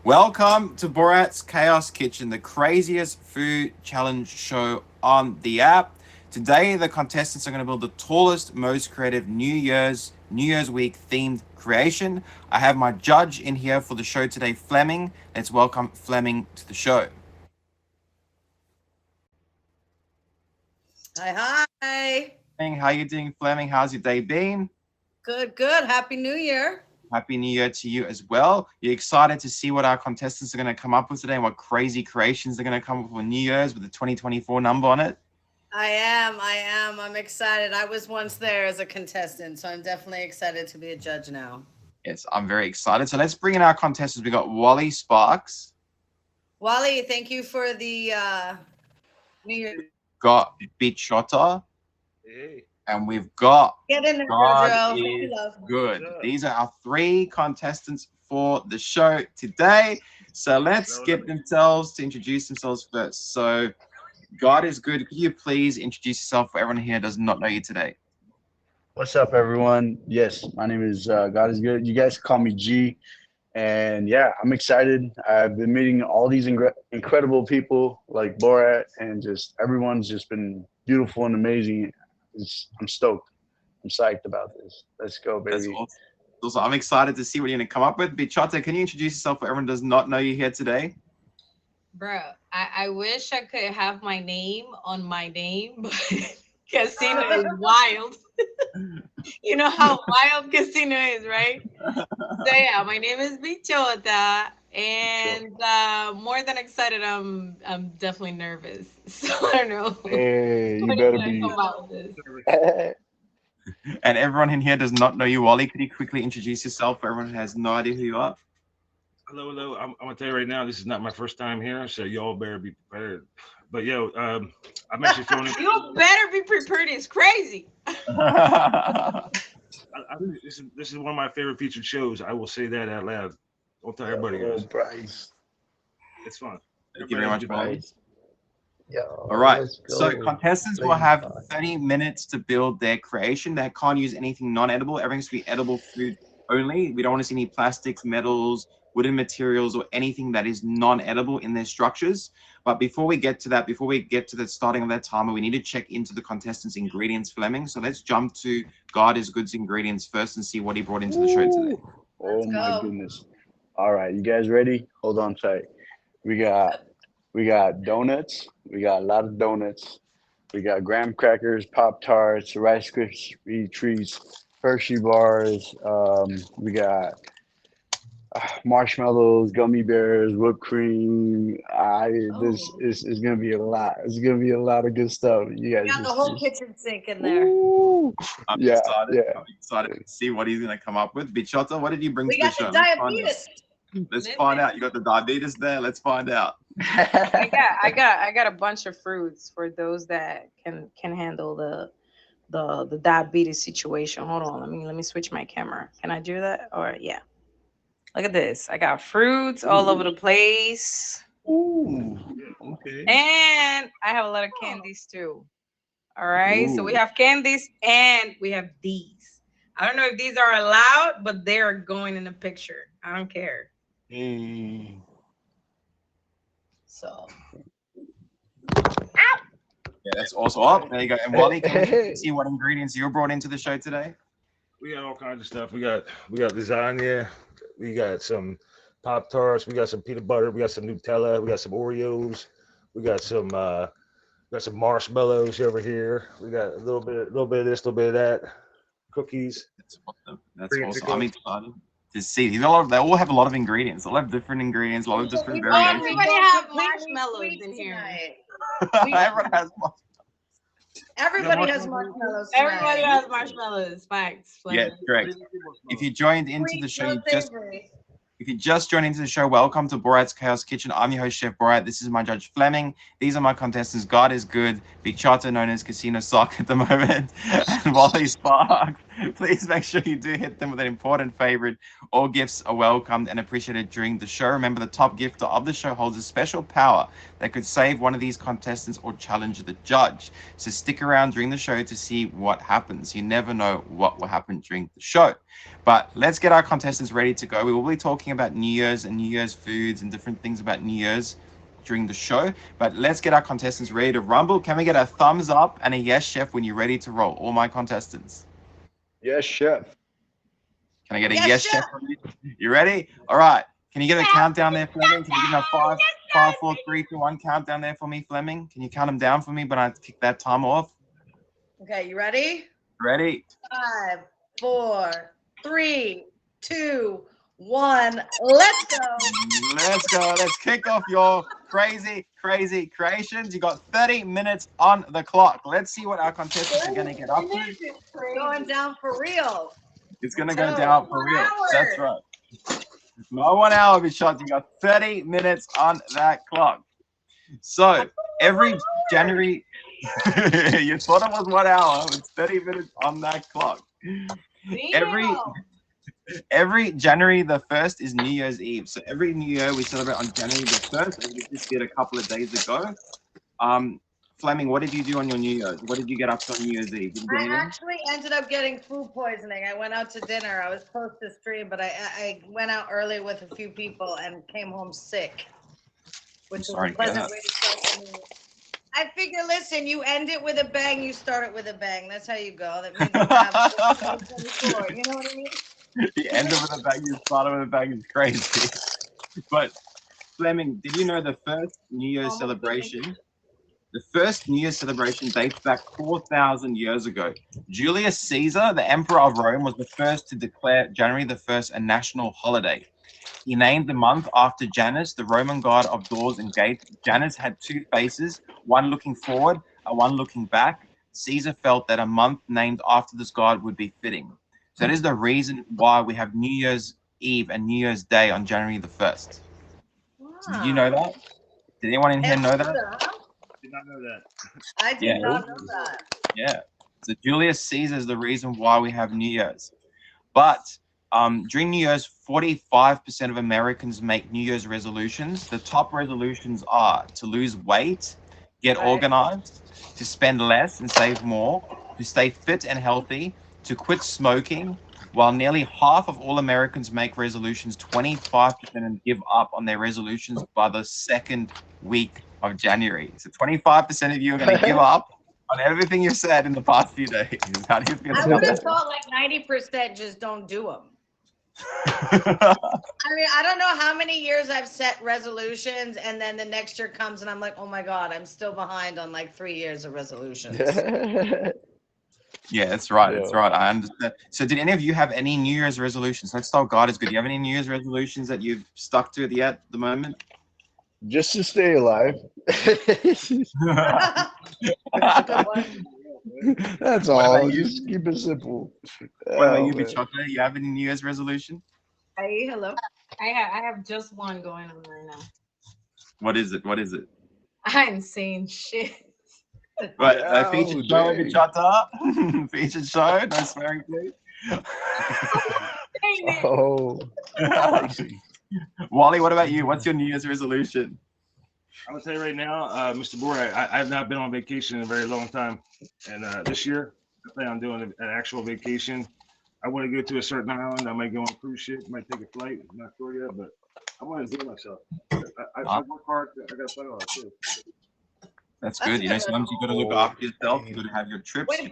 Welcome to Borat's Chaos Kitchen, the craziest food challenge show on the app. Today, the contestants are going to build the tallest, most creative New Year's Week themed creation. I have my judge in here for the show today, Flemming. Let's welcome Flemming to the show. Hi. Flemming, how you doing, Flemming? How's your day been? Good. Happy New Year. Happy New Year to you as well. You're excited to see what our contestants are going to come up with today and what crazy creations they're going to come up with for New Year's with the 2024 number on it? I am. I'm excited. I was once there as a contestant, so I'm definitely excited to be a judge now. Yes, I'm very excited. So let's bring in our contestants. We got Wally Sparks. Wally, thank you for the New Year. Got Beat Shotter. Hey. And we've got Get in there, God Jojo. is Good. These are our three contestants for the show today. So let's get themselves to introduce themselves first. So God is Good. Could you please introduce yourself for everyone here who does not know you today? What's up, everyone? Yes, my name is God is Good. You guys call me G. And yeah, I'm excited. I've been meeting all these incredible people like Borat, and just everyone's just been beautiful and amazing. I'm stoked. I'm psyched about this. Let's go, baby. That's awesome. Also, I'm excited to see what you're going to come up with. Bichota, can you introduce yourself for everyone who does not know you here today? Bro, I wish I could have my name on my name, but casino is wild. You know how wild casino is, right? So yeah, my name is Bichota, and more than excited, I'm definitely nervous. So I don't know. Hey, you What better is gonna be. come out with this. And everyone in here does not know you, Wally. Could you quickly introduce yourself for everyone who has no idea who you are? Hello. I'm gonna tell you right now, this is not my first time here, so y'all better be prepared. But I'm actually feeling it. You better be prepared. It's crazy. This is one of my favorite featured shows. I will say that out loud. Don't tell everybody, guys. Bryce. It's fun. Thank you very much, Wally. Bryce. Yeah. All right. So contestants will have 30 minutes to build their creation. They can't use anything non-edible. Everything has to be edible food only. We don't want to see any plastics, metals, wooden materials, or anything that is non-edible in their structures. But before we get to that, before we get to the starting of that timer, we need to check into the contestants' ingredients, Flemming. So let's jump to God is Good's ingredients first and see what he brought into the show today. Oh my goodness. All right, you guys ready? Hold on tight. We got donuts. We got a lot of donuts. We got graham crackers, Pop Tarts, Rice Krispie treats, Hershey bars. We got marshmallows, gummy bears, whipped cream. This is gonna be a lot. It's gonna be a lot of good stuff. You guys got the whole kitchen sink in there. I'm excited to see what he's gonna come up with. Bichota, what did you bring to the show? We got the diabetes. Let's find out. You got the diabetes there. Let's find out. I got a bunch of fruits for those that can handle the diabetes situation. Hold on, let me switch my camera. Can I do that? Or yeah. Look at this. I got fruits all over the place. Ooh, okay. And I have a lot of candies too. All right. So we have candies and we have these. I don't know if these are allowed, but they're going in the picture. I don't care. So. Yeah, that's awesome. Oh, there you go. And Wally, can we see what ingredients you brought into the show today? We got all kinds of stuff. We got lasagna. We got some Pop Tarts. We got some peanut butter. We got some Nutella. We got some Oreos. We got some marshmallows over here. We got a little bit of this, a little bit of that. Cookies. That's awesome. I'm excited to see. They all have a lot of ingredients. They all have different ingredients, a lot of different variations. Everybody have marshmallows in here. Everyone has marshmallows. Everybody has marshmallows. Everybody has marshmallows. Facts. Yeah, correct. If you joined into the show, if you just joined into the show, welcome to Borat's Chaos Kitchen. I'm your host, Chef Borat. This is my judge, Flemming. These are my contestants. God is Good, Big Charter, known as Casino Sock at the moment, and Wally Sparks. Please make sure you do hit them with an important favorite. All gifts are welcomed and appreciated during the show. Remember, the top gifter of the show holds a special power that could save one of these contestants or challenge the judge. So stick around during the show to see what happens. You never know what will happen during the show. But let's get our contestants ready to go. We will be talking about New Year's and New Year's foods and different things about New Year's during the show. But let's get our contestants ready to rumble. Can we get a thumbs up and a yes, chef, when you're ready to roll? All my contestants. Yes, chef. Can I get a yes, chef? You ready? All right. Can you get a countdown there, Flemming? Can you give me a 5, 4, 3, 2, 1 countdown there for me, Flemming? Can you count them down for me, but I kick that time off? Okay, you ready? Ready. 5, 4, 3, 2, 1. Let's go. Let's go. Let's kick off your crazy creations. You got 30 minutes on the clock. Let's see what our contestants are going to get up to. Going down for real. It's going to go down for real. That's right. Not 1 hour, Bichot. You got 30 minutes on that clock. So every January, you thought it was 1 hour. It's 30 minutes on that clock. Every January the 1st is New Year's Eve. So every New Year we celebrate on January the 1st, as we just did a couple of days ago. Flemming, what did you do on your New Year's? What did you get up to on New Year's Eve? I actually ended up getting food poisoning. I went out to dinner. I was supposed to stream, but I went out early with a few people and came home sick, which was a pleasant way to start the new. I figure, listen, you end it with a bang, you start it with a bang. That's how you go. That means we're having 2024. You know what I mean? The end of the bang, you start with a bang is crazy. But Flemming, did you know the first New Year's celebration? The first New Year's celebration dates back 4,000 years ago. Julius Caesar, the Emperor of Rome, was the first to declare January the 1st a national holiday. He named the month after Janus, the Roman god of doors and gates. Janus had two faces, one looking forward and one looking back. Caesar felt that a month named after this god would be fitting. So that is the reason why we have New Year's Eve and New Year's Day on January the 1st. Wow. So did you know that? Did anyone in here know that? Did not know that. I did not know that. Yeah. So Julius Caesar is the reason why we have New Year's. But during New Year's, 45% of Americans make New Year's resolutions. The top resolutions are to lose weight, get organized, to spend less and save more, to stay fit and healthy, to quit smoking, while nearly half of all Americans make resolutions, 25%, and give up on their resolutions by the second week of January. So 25% of you are going to give up on everything you've said in the past few days. How do you feel I about would have that? thought like 90% just don't do them. I mean, I don't know how many years I've set resolutions, and then the next year comes and I'm like, oh my God, I'm still behind on like 3 years of resolutions. Yeah, that's right. That's right. I understand. So did any of you have any New Year's resolutions? Let's start. God is good. Do you have any New Year's resolutions that you've stuck to at the moment? Just to stay alive. That's all. Just keep it simple. What about you, Bichota? You have any New Year's resolution? Hey, hello. I have just one going on right now. What is it? What is it? I ain't saying shit. Right, featured show, Bichota. Featured show. No swearing, please. Oh. Wally, what about you? What's your New Year's resolution? I would say right now, Mr. Boer, I have not been on vacation in a very long time. And this year, I plan on doing an actual vacation. I want to go to a certain island. I might go on a cruise ship, might take a flight. I'm not sure yet, but I want to enjoy myself. I work hard. I got to play on it too. That's good. You know, sometimes you got to look after yourself. You got to have your trips. Wait,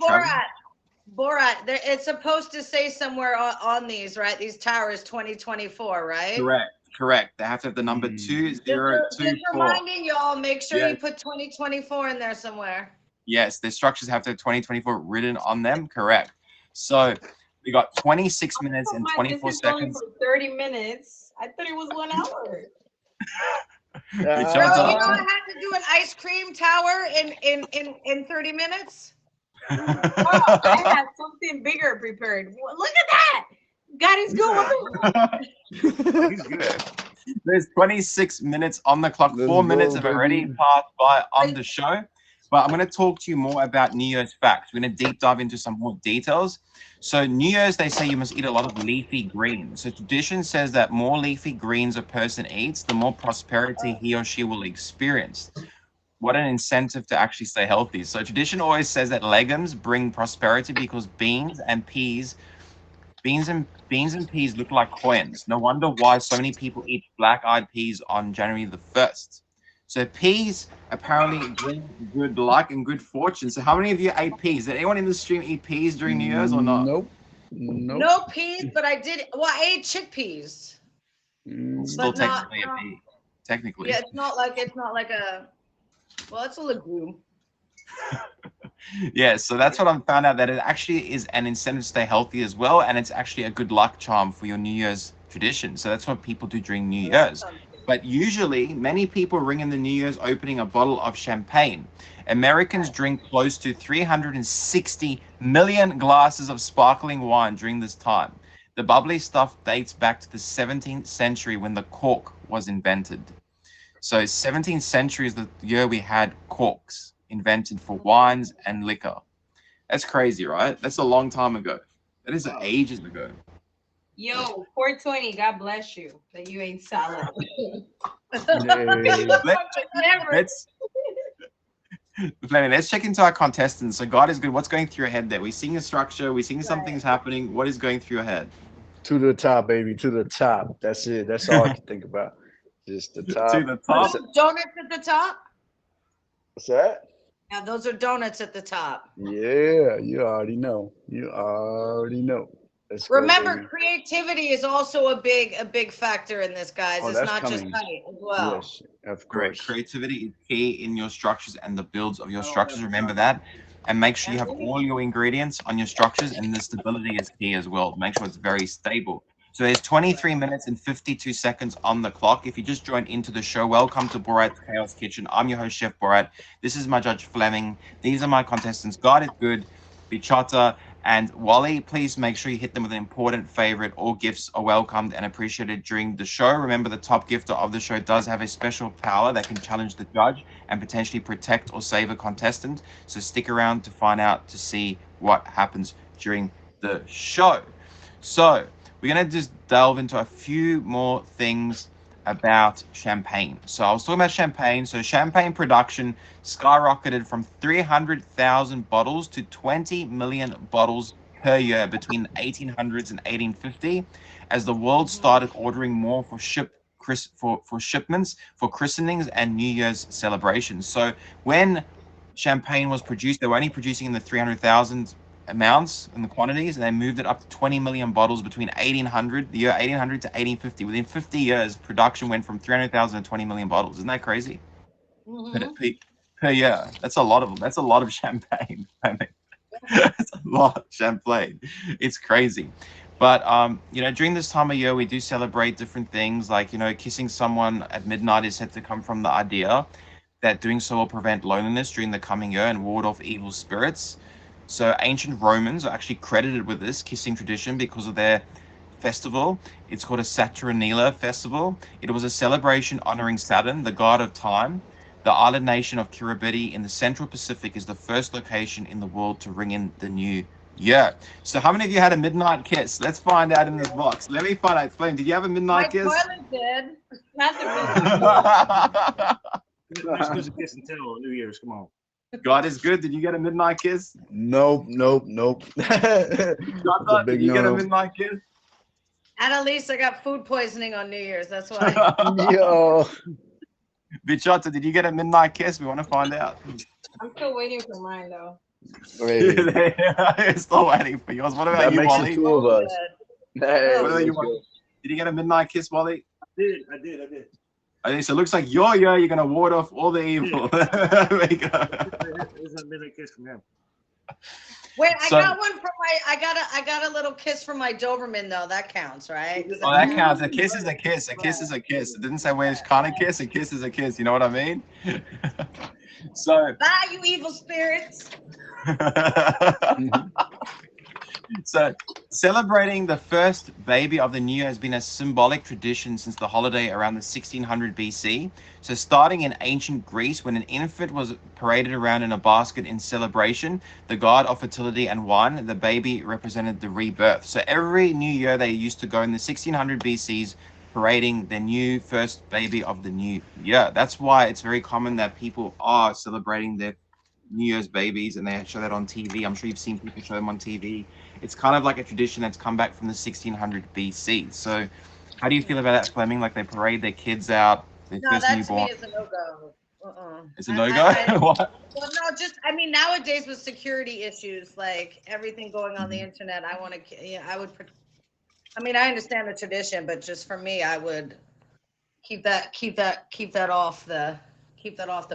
Borat, it's supposed to say somewhere on these, right? These towers 2024, right? Correct. They have to have the number 2024. Just reminding y'all, make sure you put 2024 in there somewhere. Yes, the structures have to have 2024 written on them. Correct. So we got 26 minutes and 24 seconds. For 30 minutes. I thought it was 1 hour. Bro, you know I had to do an ice cream tower in 30 minutes? Oh, I had something bigger prepared. Look at that. God is good. He's good. There's 26 minutes on the clock. 4 minutes have already passed by on the show. But I'm going to talk to you more about New Year's facts. We're going to deep dive into some more details. So New Year's, they say you must eat a lot of leafy greens. So tradition says that more leafy greens a person eats, the more prosperity he or she will experience. What an incentive to actually stay healthy. So tradition always says that legumes bring prosperity because beans and peas look like coins. No wonder why so many people eat black-eyed peas on January the 1st. So peas apparently bring good luck and good fortune. So how many of you ate peas? Did anyone in the stream eat peas during New Year's or not? Nope. No peas, but I did. Well, I ate chickpeas. Still But not, technically a pea. Technically. Yeah, it's not like a. Well, it's a legume. Yeah, so that's what I found out, that it actually is an incentive to stay healthy as well, and it's actually a good luck charm for your New Year's tradition. So that's what people do during New Year's. But usually, many people ring in the New Year's opening a bottle of champagne. Americans drink close to 360 million glasses of sparkling wine during this time. The bubbly stuff dates back to the 17th century when the cork was invented. So 17th century is the year we had corks invented for wines and liquor. That's crazy, right? That's a long time ago. That is ages ago. Yo, 420, God bless you that you ate salad. Let's check into our contestants. So God is good. What's going through your head there? We're seeing a structure. We're seeing something's happening. What is going through your head? To the top, baby. To the top. That's it. That's all I can think about. Just the top. To the top. Donuts at the top. What's that? Yeah, those are donuts at the top. Yeah, you already know. You already know. Let's Remember, go, creativity is also a big factor in this, guys. It's not coming. just height as well. Yes, of Correct. course. Creativity is key in your structures and the builds of your structures. Remember that. And make sure you have all your ingredients on your structures, and the stability is key as well. Make sure it's very stable. So there's 23 minutes and 52 seconds on the clock. If you just joined into the show, welcome to Borat's Chaos Kitchen. I'm your host, Chef Borat. This is my judge, Flemming. These are my contestants. God is good, Bichota, and Wally. Please make sure you hit them with an important favorite. All gifts are welcomed and appreciated during the show. Remember, the top gifter of the show does have a special power that can challenge the judge and potentially protect or save a contestant. So stick around to find out, to see what happens during the show. So we're going to just delve into a few more things about champagne. So I was talking about champagne. So champagne production skyrocketed from 300,000 bottles to 20 million bottles per year between the 1800s and 1850, as the world started ordering more for shipments, for christenings and New Year's celebrations. So when champagne was produced, they were only producing in the 300,000 amounts and the quantities, and they moved it up to 20 million bottles between the year 1800 to 1850. Within 50 years, production went from 300,000 to 20 million bottles. Isn't that crazy? Per year. That's a lot of champagne. That's a lot of champagne. It's crazy. But during this time of year, we do celebrate different things, like, kissing someone at midnight is said to come from the idea that doing so will prevent loneliness during the coming year and ward off evil spirits. So ancient Romans are actually credited with this kissing tradition because of their festival. It's called a Saturnalia festival. It was a celebration honoring Saturn, the god of time. The island nation of Kiribati in the Central Pacific is the first location in the world to ring in the new year. So how many of you had a midnight kiss? Let's find out in this box. Let me find out. Flame, did you have a midnight kiss? My toilet did. Not the We're not supposed to kiss until New Year's. Come on. God is good. Did you get a midnight kiss? Nope. Shut did you get a midnight kiss? Annalise, I got food poisoning on New Year's. That's why. Yo. Bichota, did you get a midnight kiss? We want to find out. I'm still waiting for mine though. You're still waiting for yours. What about you, Wally? Two of us. What about you, Wally? Did you get a midnight kiss, Wally? I did. Okay, so it looks like you're gonna ward off all the evil. There you go. There's a midnight kiss from him. Wait, I got one from I got a little kiss from my Doberman though. That counts, right? Oh, that counts. A kiss is a kiss. A kiss is a kiss. It didn't say which kind of kiss. A kiss is a kiss. You know what I mean? So. Bye, you evil spirits. So, celebrating the first baby of the new year has been a symbolic tradition since the holiday around the 1600 BC. So, starting in ancient Greece, when an infant was paraded around in a basket in celebration, the god of fertility and wine, the baby represented the rebirth. So, every new year they used to go in the 1600 BCs parading the new first baby of the new year. That's why it's very common that people are celebrating their New Year's babies and they show that on TV. I'm sure you've seen people show them on TV. It's kind of like a tradition that's come back from the 1600 BC. So, how do you feel about that, Flemming? Like they parade their kids out, their No, first that to me newborn. is a no-go. It's a no-go? What? Well, no, just I mean, nowadays with security issues, like everything going on the internet, I want to, yeah, I would. I mean, I understand the tradition, but just for me, I would keep that off the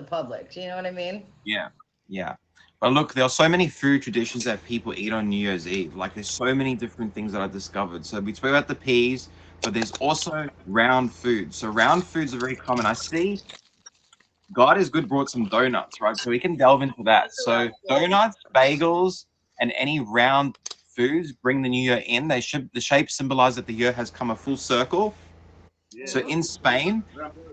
public. Do you know what I mean? Yeah, yeah. But look, there are so many food traditions that people eat on New Year's Eve. Like there's so many different things that I discovered. So we spoke about the peas, but there's also round food. So round foods are very common. I see God is Good brought some donuts, right? So we can delve into that. So donuts, bagels, and any round foods bring the new year in. The shape symbolize that the year has come a full circle. So in Spain,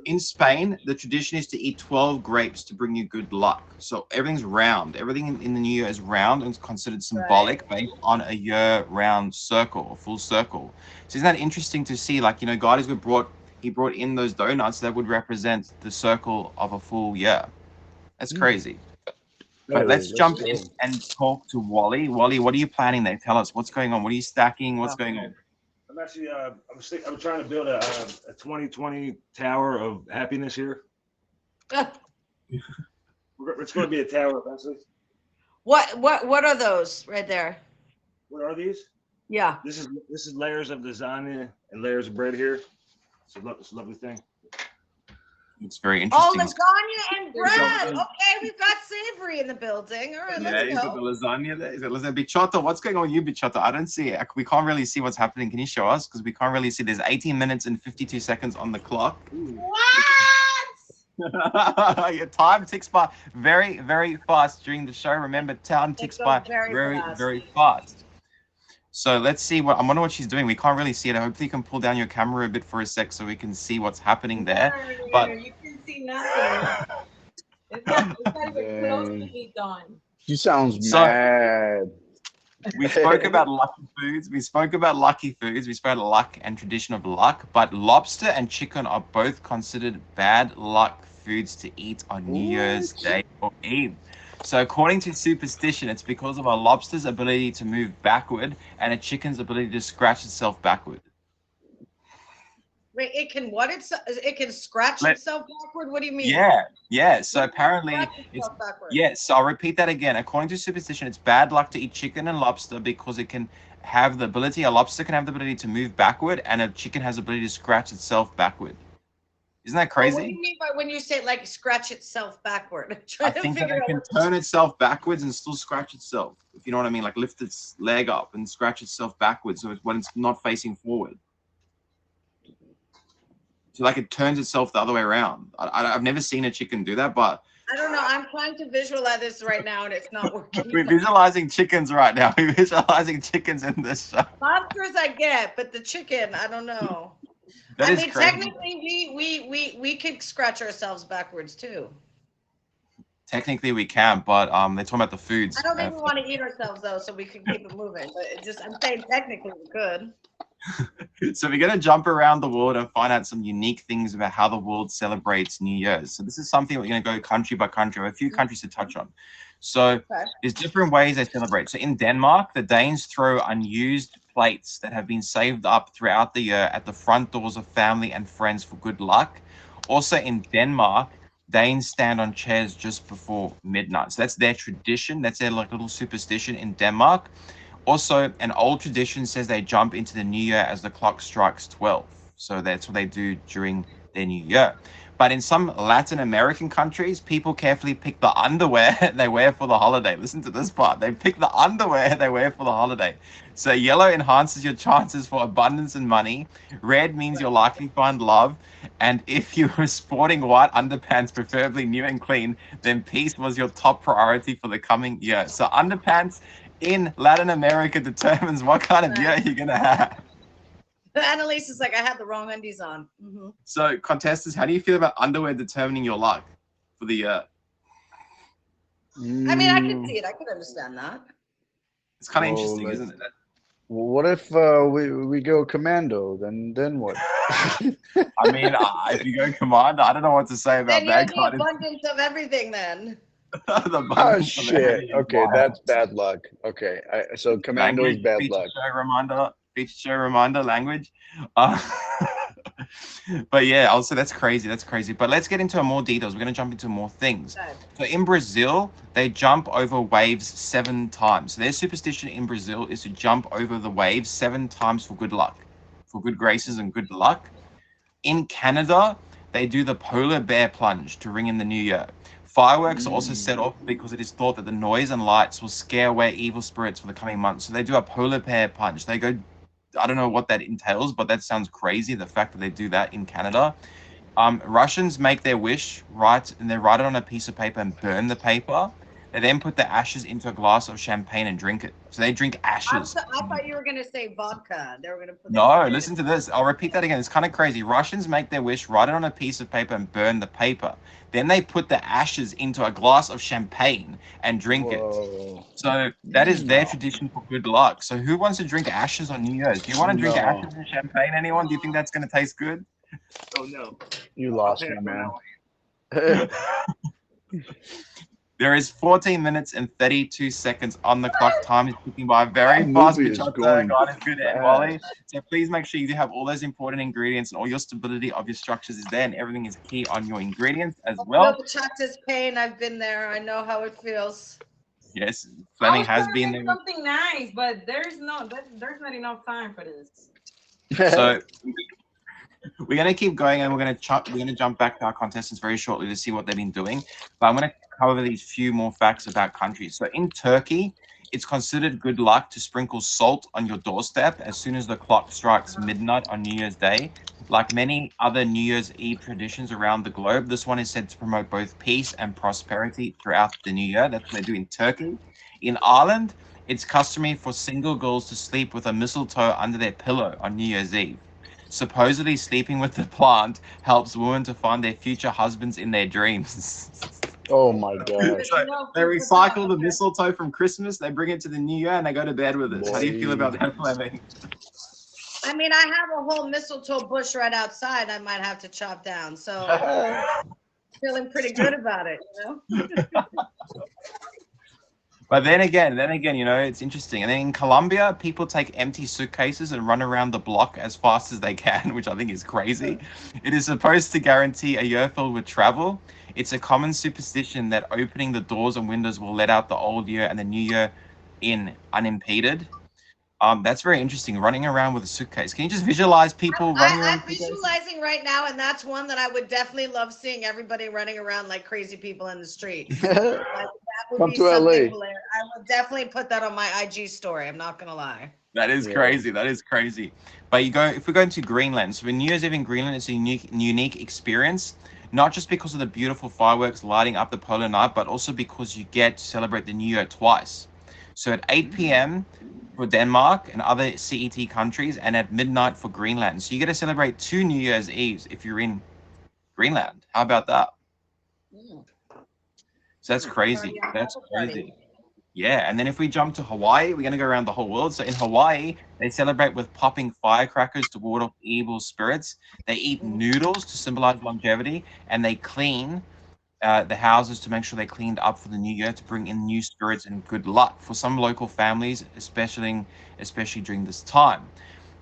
the tradition is to eat 12 grapes to bring you good luck. So everything's round. Everything in the new year is round and it's considered symbolic based on a year-round circle, a full circle. So isn't that interesting to see? Like, God is good he brought in those donuts that would represent the circle of a full year. That's crazy. But let's jump in and talk to Wally. Wally, what are you planning there? Tell us what's going on. What are you stacking? What's going on? I'm actually, I'm trying to build a 2020 tower of happiness here. It's going to be a tower eventually. What are those right there? What are these? Yeah. This is layers of lasagna and layers of bread here. It's a lovely thing. It's very interesting. Oh, lasagna and bread. Okay, we've got savory in the building. All right, let's go. Got the lasagna there. Is it lasagna? Bichotto, what's going on with you, Bichotto? I don't see it. We can't really see what's happening. Can you show us? Because we can't really see. There's 18 minutes and 52 seconds on the clock. What? Your time ticks by very, very fast during the show. Remember, time ticks by very, very fast. So let's see I wonder what she's doing. We can't really see it. Hopefully you can pull down your camera a bit for a sec so we can see what's happening there. But you can see nothing. It's not even close to be done. She sounds mad. We spoke about lucky foods. We spoke about luck and tradition of luck. But lobster and chicken are both considered bad luck foods to eat on New Year's Day or Eve. So according to superstition, it's because of a lobster's ability to move backward and a chicken's ability to scratch itself backward. Wait, it can what? It can scratch itself backward? What do you mean? Yeah. So apparently, so I'll repeat that again. According to superstition, it's bad luck to eat chicken and lobster because it can have the ability, a lobster can have the ability to move backward and a chicken has the ability to scratch itself backward. Isn't that crazy? What do you mean by when you say like scratch itself backward? I think that it can turn itself backwards and still scratch itself. If you know what I mean, like lift its leg up and scratch itself backwards, so when it's not facing forward. So like it turns itself the other way around. I've never seen a chicken do that, but I don't know. I'm trying to visualize this right now, and it's not working. We're visualizing chickens right now. We're visualizing chickens in this show. Lobsters I get, but the chicken, I don't know. I mean, technically, we could scratch ourselves backwards too. Technically, we can, but they're talking about the foods. I don't think we want to eat ourselves though, so we can keep it moving. But I'm saying technically we could. So we're going to jump around the world and find out some unique things about how the world celebrates New Year's. So this is something we're going to go country by country. We have a few countries to touch on. So there's different ways they celebrate. So in Denmark, the Danes throw unused plates that have been saved up throughout the year at the front doors of family and friends for good luck. Also in Denmark, Danes stand on chairs just before midnight. So that's their tradition. That's their like little superstition in Denmark. Also, an old tradition says they jump into the new year as the clock strikes 12. So that's what they do during their new year. But in some Latin American countries, people carefully pick the underwear they wear for the holiday. Listen to this part. They pick the underwear they wear for the holiday. So yellow enhances your chances for abundance and money. Red means you'll likely find love. And if you were sporting white underpants, preferably new and clean, then peace was your top priority for the coming year. So underpants in Latin America determines what kind of year you're gonna have. Annalise is like, I had the wrong undies on. So, contestants, how do you feel about underwear determining your luck for the year? I mean, I can see it. I can understand that. It's kind of interesting, isn't it? What if we go commando? Then what? I mean, if you go commando, I don't know what to say about then that. You have the abundance of everything then. Oh shit! Okay, that's bad luck. Okay, so commando is bad luck. Feature show reminder language. But yeah, also that's crazy. That's crazy. But let's get into more details. We're going to jump into more things. Okay. So in Brazil, they jump over waves 7 times. So their superstition in Brazil is to jump over the waves 7 times for good luck, for good graces and good luck. In Canada, they do the polar bear plunge to ring in the new year. Fireworks are also set off because it is thought that the noise and lights will scare away evil spirits for the coming months. So they do a polar bear plunge. They go, I don't know what that entails, but that sounds crazy, the fact that they do that in Canada. Russians make their wish, and they write it on a piece of paper and burn the paper. They then put the ashes into a glass of champagne and drink it. So they drink ashes. I thought you were going to say vodka. They were going to put. No, listen to this. I'll repeat that again. It's kind of crazy. Russians make their wish, write it on a piece of paper and burn the paper. Then they put the ashes into a glass of champagne and drink it. So that is their tradition for good luck. So who wants to drink ashes on New Year's? Do you want to drink ashes and champagne, anyone? Do you think that's going to taste good? Oh, no. You lost me, man. There is 14 minutes and 32 seconds on the clock. Time is ticking by very fast. God is good, Wally. So please make sure you do have all those important ingredients, and all your stability of your structures is there, and everything is key on your ingredients as well. The chapter's pain. I've been there. I know how it feels. Yes, Flemming has been there. Something nice, but there's not enough time for this. So we're going to keep going, and we're going to jump back to our contestants very shortly to see what they've been doing. But I'm going to cover these few more facts about countries. So in Turkey, it's considered good luck to sprinkle salt on your doorstep as soon as the clock strikes midnight on New Year's Day. Like many other New Year's Eve traditions around the globe, this one is said to promote both peace and prosperity throughout the new year. That's what they do in Turkey. In Ireland, it's customary for single girls to sleep with a mistletoe under their pillow on New Year's Eve. Supposedly, sleeping with the plant helps women to find their future husbands in their dreams. Oh my god! So they recycle the mistletoe from Christmas, they bring it to the new year, and they go to bed with it. How do you feel about that, Flemming? I mean, I have a whole mistletoe bush right outside. I might have to chop down. So feeling pretty good about it, you know. But then again, you know, it's interesting. And then in Colombia, people take empty suitcases and run around the block as fast as they can, which I think is crazy. It is supposed to guarantee a year filled with travel. It's a common superstition that opening the doors and windows will let out the old year and the new year in unimpeded. That's very interesting. Running around with a suitcase. Can you just visualize people running around? I'm visualizing right now, and that's one that I would definitely love seeing everybody running around like crazy people in the street. That would Come be to something LA. hilarious. I would definitely put that on my IG story. I'm not gonna lie. That is crazy. That is crazy. But if we go into Greenland, so when New Year's Eve in Greenland, it's a unique experience. Not just because of the beautiful fireworks lighting up the polar night, but also because you get to celebrate the New Year twice. So at 8 p.m. for Denmark and other CET countries, and at midnight for Greenland. So you get to celebrate 2 New Year's Eves if you're in Greenland. How about that? So that's crazy. That's crazy. Yeah, and then if we jump to Hawaii, we're going to go around the whole world. So in Hawaii, they celebrate with popping firecrackers to ward off evil spirits. They eat noodles to symbolize longevity, and they clean the houses to make sure they're cleaned up for the new year to bring in new spirits and good luck for some local families, especially during this time.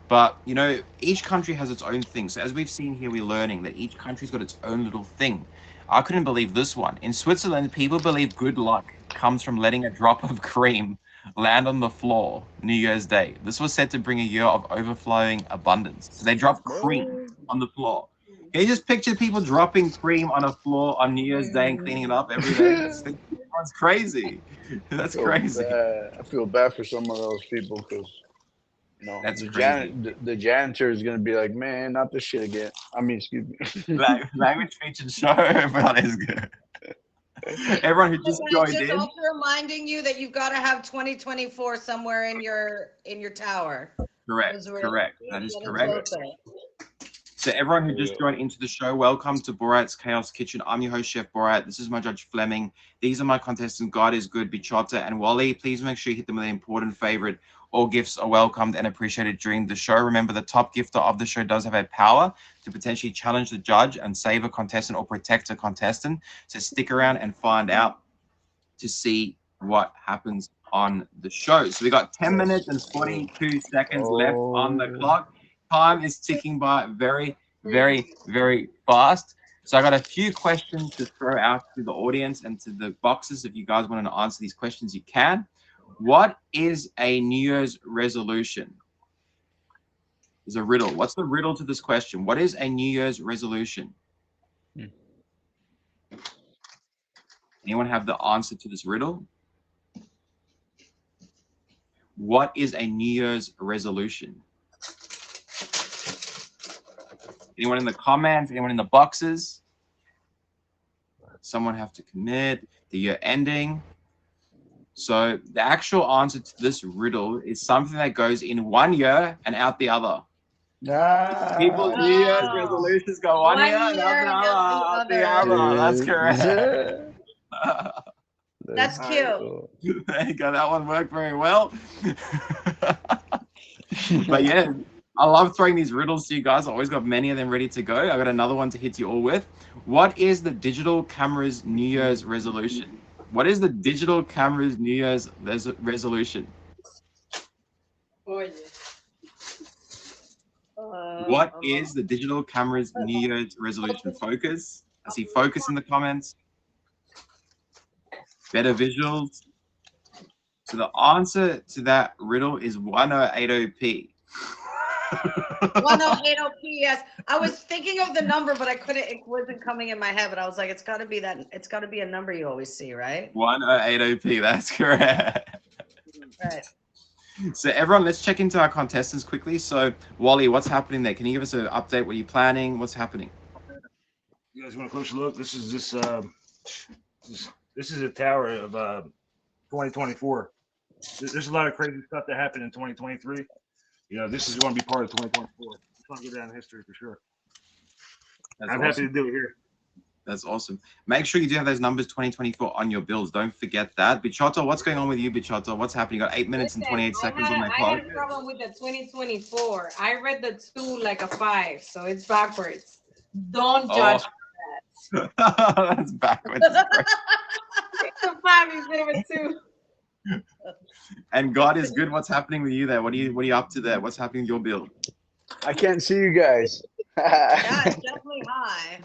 But, you know, each country has its own thing. So as we've seen here, we're learning that each country's got its own little thing. I couldn't believe this one. In Switzerland, people believe good luck comes from letting a drop of cream land on the floor New Year's Day. This was said to bring a year of overflowing abundance. So they drop cream on the floor. Can you just picture people dropping cream on a floor on New Year's Day and cleaning it up every day? That's crazy. That's crazy. I feel bad for some of those people because that's crazy. The janitor is gonna be like, man, not this shit again. I mean, excuse me. Language featured show, but that is good. Everyone who just joined just in. also reminding you that you've got to have 2024 somewhere in your tower. Correct. Correct. That is correct. Closer. So everyone who just joined into the show, welcome to Borat's Chaos Kitchen. I'm your host, Chef Borat. This is my judge, Flemming. These are my contestants, God is Good, Bichota, and Wally. Please make sure you hit them with an important favorite. All gifts are welcomed and appreciated during the show. Remember, the top gifter of the show does have a power to potentially challenge the judge and save a contestant or protect a contestant. So stick around and find out to see what happens on the show. So we got 10 minutes and 42 seconds left on the clock. Time is ticking by very, very, very fast. So I got a few questions to throw out to the audience and to the boxes. If you guys want to answer these questions, you can. What is a New Year's resolution? There's a riddle. What's the riddle to this question? What is a New Year's resolution? Anyone have the answer to this riddle? What is a New Year's resolution? Anyone in the comments? Anyone in the boxes? Someone have to commit. The year ending. So the actual answer to this riddle is something that goes in one year and out the other. People's New Year's resolutions go one year and out the other. That's correct. That's cute. There you go. That one worked very well. But yeah, I love throwing these riddles to you guys. I always got many of them ready to go. I got another one to hit you all with. What is the digital camera's New Year's resolution? What is the digital camera's New Year's resolution? What is the digital camera's New Year's resolution? Focus. I see focus in the comments. Better visuals. So the answer to that riddle is 1080p. 1080p, yes. I was thinking of the number, but I couldn't, it wasn't coming in my head, but I was like, it's gotta be that, it's gotta be a number you always see, right? 1080p, that's correct. Right. So everyone, let's check into our contestants quickly. So Wally, what's happening there? Can you give us an update? What are you planning? What's happening? You guys want a closer look? This is this is a tower of 2024. There's a lot of crazy stuff that happened in 2023. You know, this is going to be part of 2024. It's going to go down in history for sure. I'm happy to do it here. That's awesome. Make sure you do have those numbers 2024 on your bills. Don't forget that. Bichota, what's going on with you, Bichota? What's happening? You got 8 minutes and 28 seconds on my clock. I had a problem with the 2024. I read the 2 like a 5, so it's backwards. Don't judge that. That's backwards. It's a 5 instead of a 2. And God is Good. What's happening with you there? What are you up to there? What's happening with your build? I can't see you guys. Yeah, it's definitely high.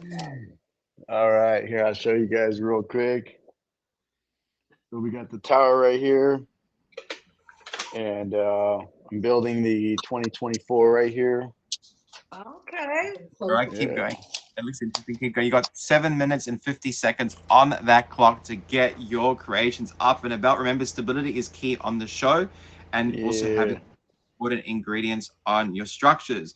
All right, here I'll show you guys real quick. So we got the tower right here, and I'm building the 2024 right here. Okay. All right, keep going. That looks interesting. Keep going. You got 7 minutes and 50 seconds on that clock to get your creations up and about. Remember, stability is key on the show, and also having important ingredients on your structures.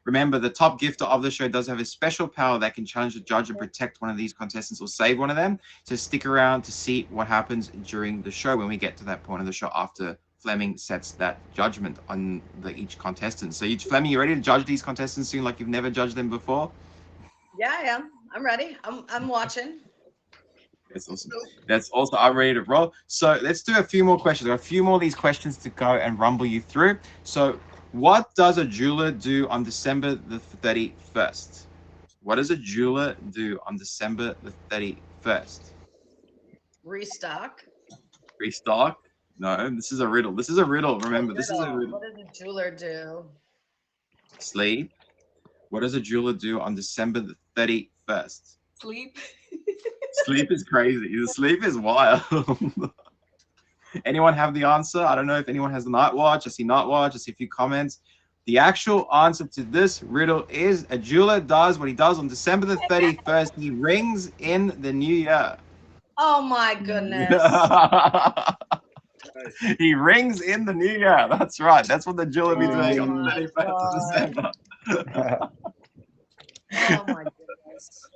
Remember, the top gifter of the show does have a special power that can challenge the judge and protect one of these contestants or save one of them. So stick around to see what happens during the show when we get to that point of the show after Flemming sets that judgment on each contestant. So Flemming, you ready to judge these contestants soon like you've never judged them before? Yeah, I am. I'm ready. I'm watching. That's awesome. That's also, I'm ready to roll. So let's do a few more questions. There are a few more of these questions to go and rumble you through. So what does a jeweler do on December the 31st? What does a jeweler do on December the 31st? Restock. Restock? No, this is a riddle. This is a riddle. Remember, this is a riddle. What does a jeweler do? Sleep. What does a jeweler do on December the 31st? Sleep. Sleep is crazy. The sleep is wild. Anyone have the answer? I don't know if anyone has the night watch. I see night watch. I see a few comments. The actual answer to this riddle is a jeweler does what he does on December the 31st. He rings in the new year. Oh my goodness. He rings in the new year. That's right. That's what the jeweler be doing on the 31st of December. Oh my goodness.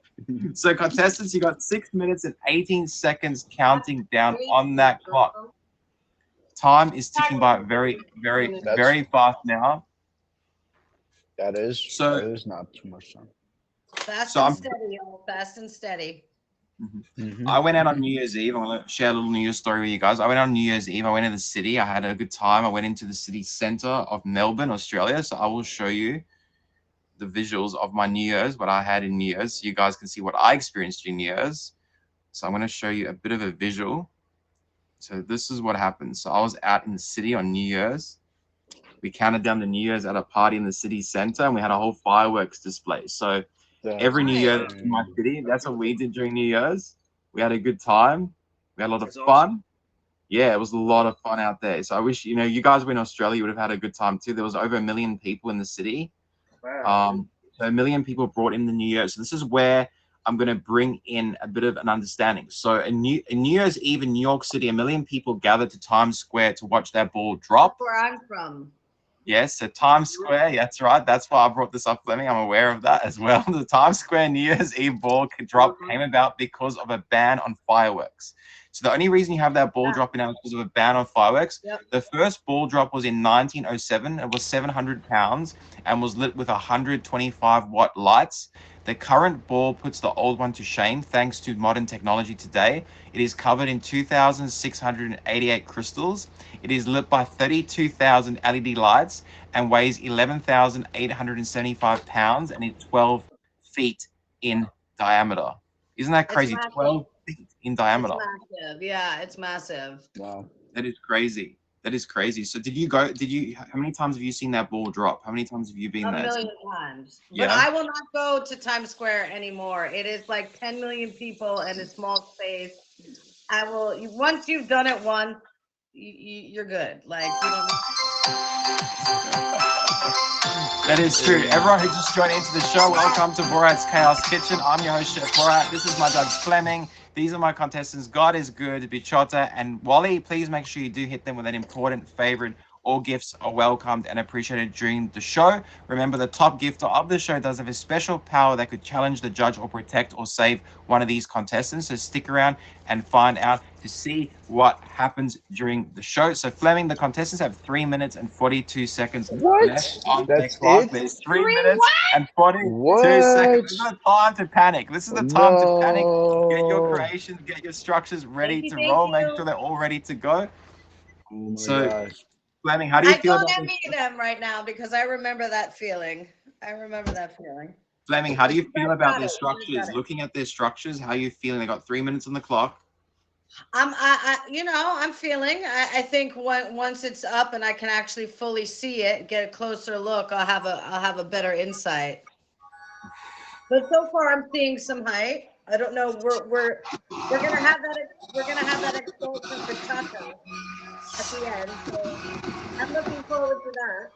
So contestants, you got 6 minutes and 18 seconds counting down on that clock. Time is ticking by very, very fast now. That is not too much time. Fast and steady, y'all. Fast and steady. I went out on New Year's Eve. I'm going to share a little New Year's story with you guys. I went on New Year's Eve. I went in the city. I had a good time. I went into the city center of Melbourne, Australia. So I will show you the visuals of my New Year's, what I had in New Year's, so you guys can see what I experienced in New Year's. So I'm going to show you a bit of a visual. So this is what happened. So I was out in the city on New Year's. We counted down the New Year's at a party in the city center, and we had a whole fireworks display. So every New Year in my city, that's what we did during New Year's. We had a good time. We had a lot of fun. Awesome. Yeah, it was a lot of fun out there. So I wish, you guys were in Australia, you would have had a good time too. There was over 1 million people in the city. Wow. So 1 million people brought in the New Year. So this is where I'm going to bring in a bit of an understanding. So in New Year's Eve in New York City, 1 million people gathered to Times Square to watch that ball drop. That's where I'm from. Yes, so Times Square, that's right. That's why I brought this up, Flemming. I'm aware of that as well. The Times Square New Year's Eve ball drop came about because of a ban on fireworks. So the only reason you have that ball drop now is because of a ban on fireworks. Yep. The first ball drop was in 1907. It was 700 pounds and was lit with 125-watt lights. The current ball puts the old one to shame thanks to modern technology today. It is covered in 2,688 crystals. It is lit by 32,000 LED lights and weighs 11,875 pounds and is 12 feet in diameter. Isn't that crazy? 12 feet in diameter. It's massive. Yeah, it's massive. Wow. That is crazy. That is crazy. So how many times have you seen that ball drop? How many times have you been there? 1 million times. Yeah. But I will not go to Times Square anymore. It is like 10 million people in a small space. Once you've done it once, you're good. Like, you don't. That is true. Everyone who just joined into the show, welcome to Borat's Chaos Kitchen. I'm your host, Chef Borat. This is my judge, Flemming. These are my contestants, God is Good, Bichota, and Wally. Please make sure you do hit them with an important favorite. All gifts are welcomed and appreciated during the show. Remember, the top gifter of the show does have a special power that could challenge the judge or protect or save one of these contestants. So stick around and find out to see what happens during the show. So Flemming, the contestants have 3 minutes and 42 seconds left on their clock. There's 3 minutes and 42 seconds. There's no time to panic. This is the time to panic. Get your creations, get your structures ready to roll. Make sure they're all ready to go. Oh my gosh. Flemming, how do you feel about this? I don't envy them right now because I remember that feeling. Fleming, how do you feel about their structures? Looking at their structures, how are you feeling? They got 3 minutes on the clock. I'm feeling. I think once it's up and I can actually fully see it, get a closer look, I'll have a better insight. But so far, I'm seeing some height. I don't know. We're gonna have that expulsion for Chaco at the end. So I'm looking forward to that.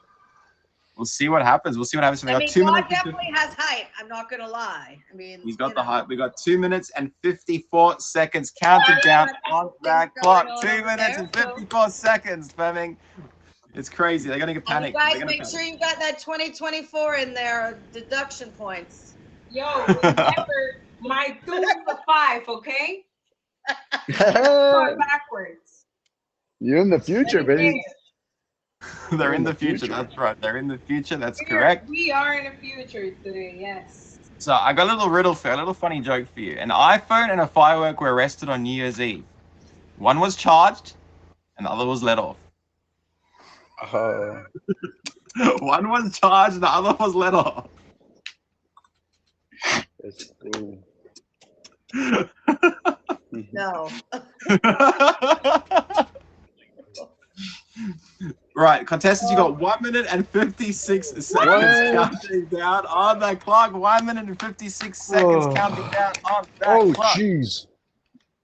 We'll see what happens. We got 2 minutes. God definitely has height. I'm not gonna lie. He's got the height. We got 2 minutes and 54 seconds counted down on that clock. 2 minutes and 54 seconds, Flemming. It's crazy. They're gonna get panicked. You guys make sure you got that 2024 in there, deduction points. Yo, remember my 2 is a 5, okay? Backwards. You're in the future, baby. They're in the future. That's right. They're in the future. That's correct. We are in the future today. Yes. So I got a little riddle for you, a little funny joke for you. An iPhone and a firework were arrested on New Year's Eve. One was charged, and the other was let off. One was charged, the other was let off. That's cool. No. Right, contestants, you got 1 minute and 56 seconds counting down on the clock. 1 minute and 56 seconds counting down on that clock. Oh, jeez.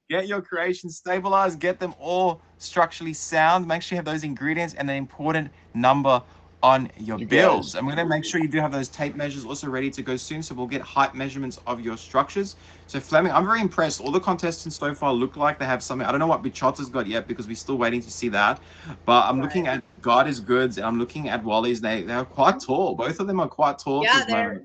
Get your creations stabilized. Get them all structurally sound. Make sure you have those ingredients and an important number on your builds. I'm going to make sure you do have those tape measures also ready to go soon. So we'll get height measurements of your structures. So Flemming, I'm very impressed. All the contestants so far look like they have something. I don't know what Bichotta's got yet because we're still waiting to see that. But I'm looking at God is Goods and I'm looking at Wally's. They're quite tall. Both of them are quite tall. Yeah,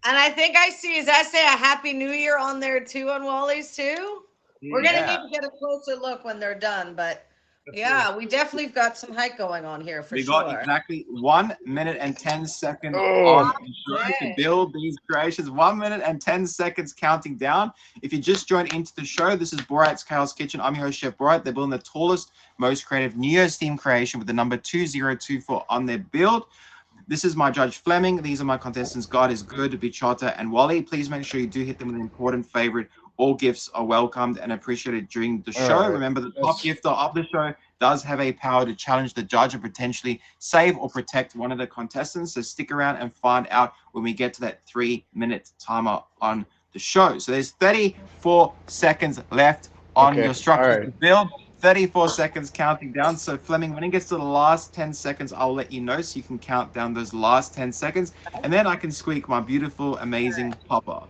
And I think I see, does that say a Happy New Year on there too, on Wally's too? We're gonna need to get a closer look when they're done, but yeah, we definitely got some hype going on here for We sure. got exactly 1 minute and 10 seconds on the show to build these creations. 1 minute and 10 seconds counting down. If you just joined into the show, this is Borat's Chaos Kitchen. I'm your host, Chef Borat. They're building the tallest, most creative New Year's theme creation with the number 2024 on their build. This is my judge, Flemming. These are my contestants, God is Good, Bichota, and Wally. Please make sure you do hit them with an important favorite. All gifts are welcomed and appreciated during the show. Right. Remember, the top gifter of the show does have a power to challenge the judge and potentially save or protect one of the contestants. So stick around and find out when we get to that 3-minute timer on the show. So there's 34 seconds left on your structure to build. 34 seconds counting down. So Flemming, when it gets to the last 10 seconds, I'll let you know so you can count down those last 10 seconds. And then I can squeak my beautiful, amazing popper.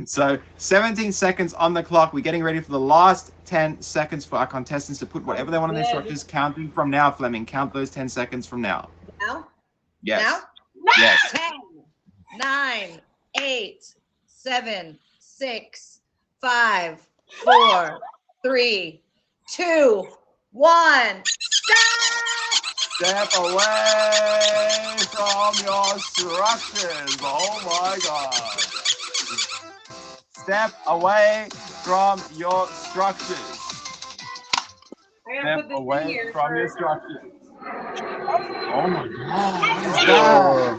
So 17 seconds on the clock. We're getting ready for the last 10 seconds for our contestants to put whatever they want in their structures. Counting from now, Flemming. Count those 10 seconds from now. Now? Yes. Now? Yes. 10, 9, 8, 7, 6, 5, 4, 3, 2, 1. Step away from your structures. Oh my God. Step away from your structures. Step away from your structures. Oh my God. What is that?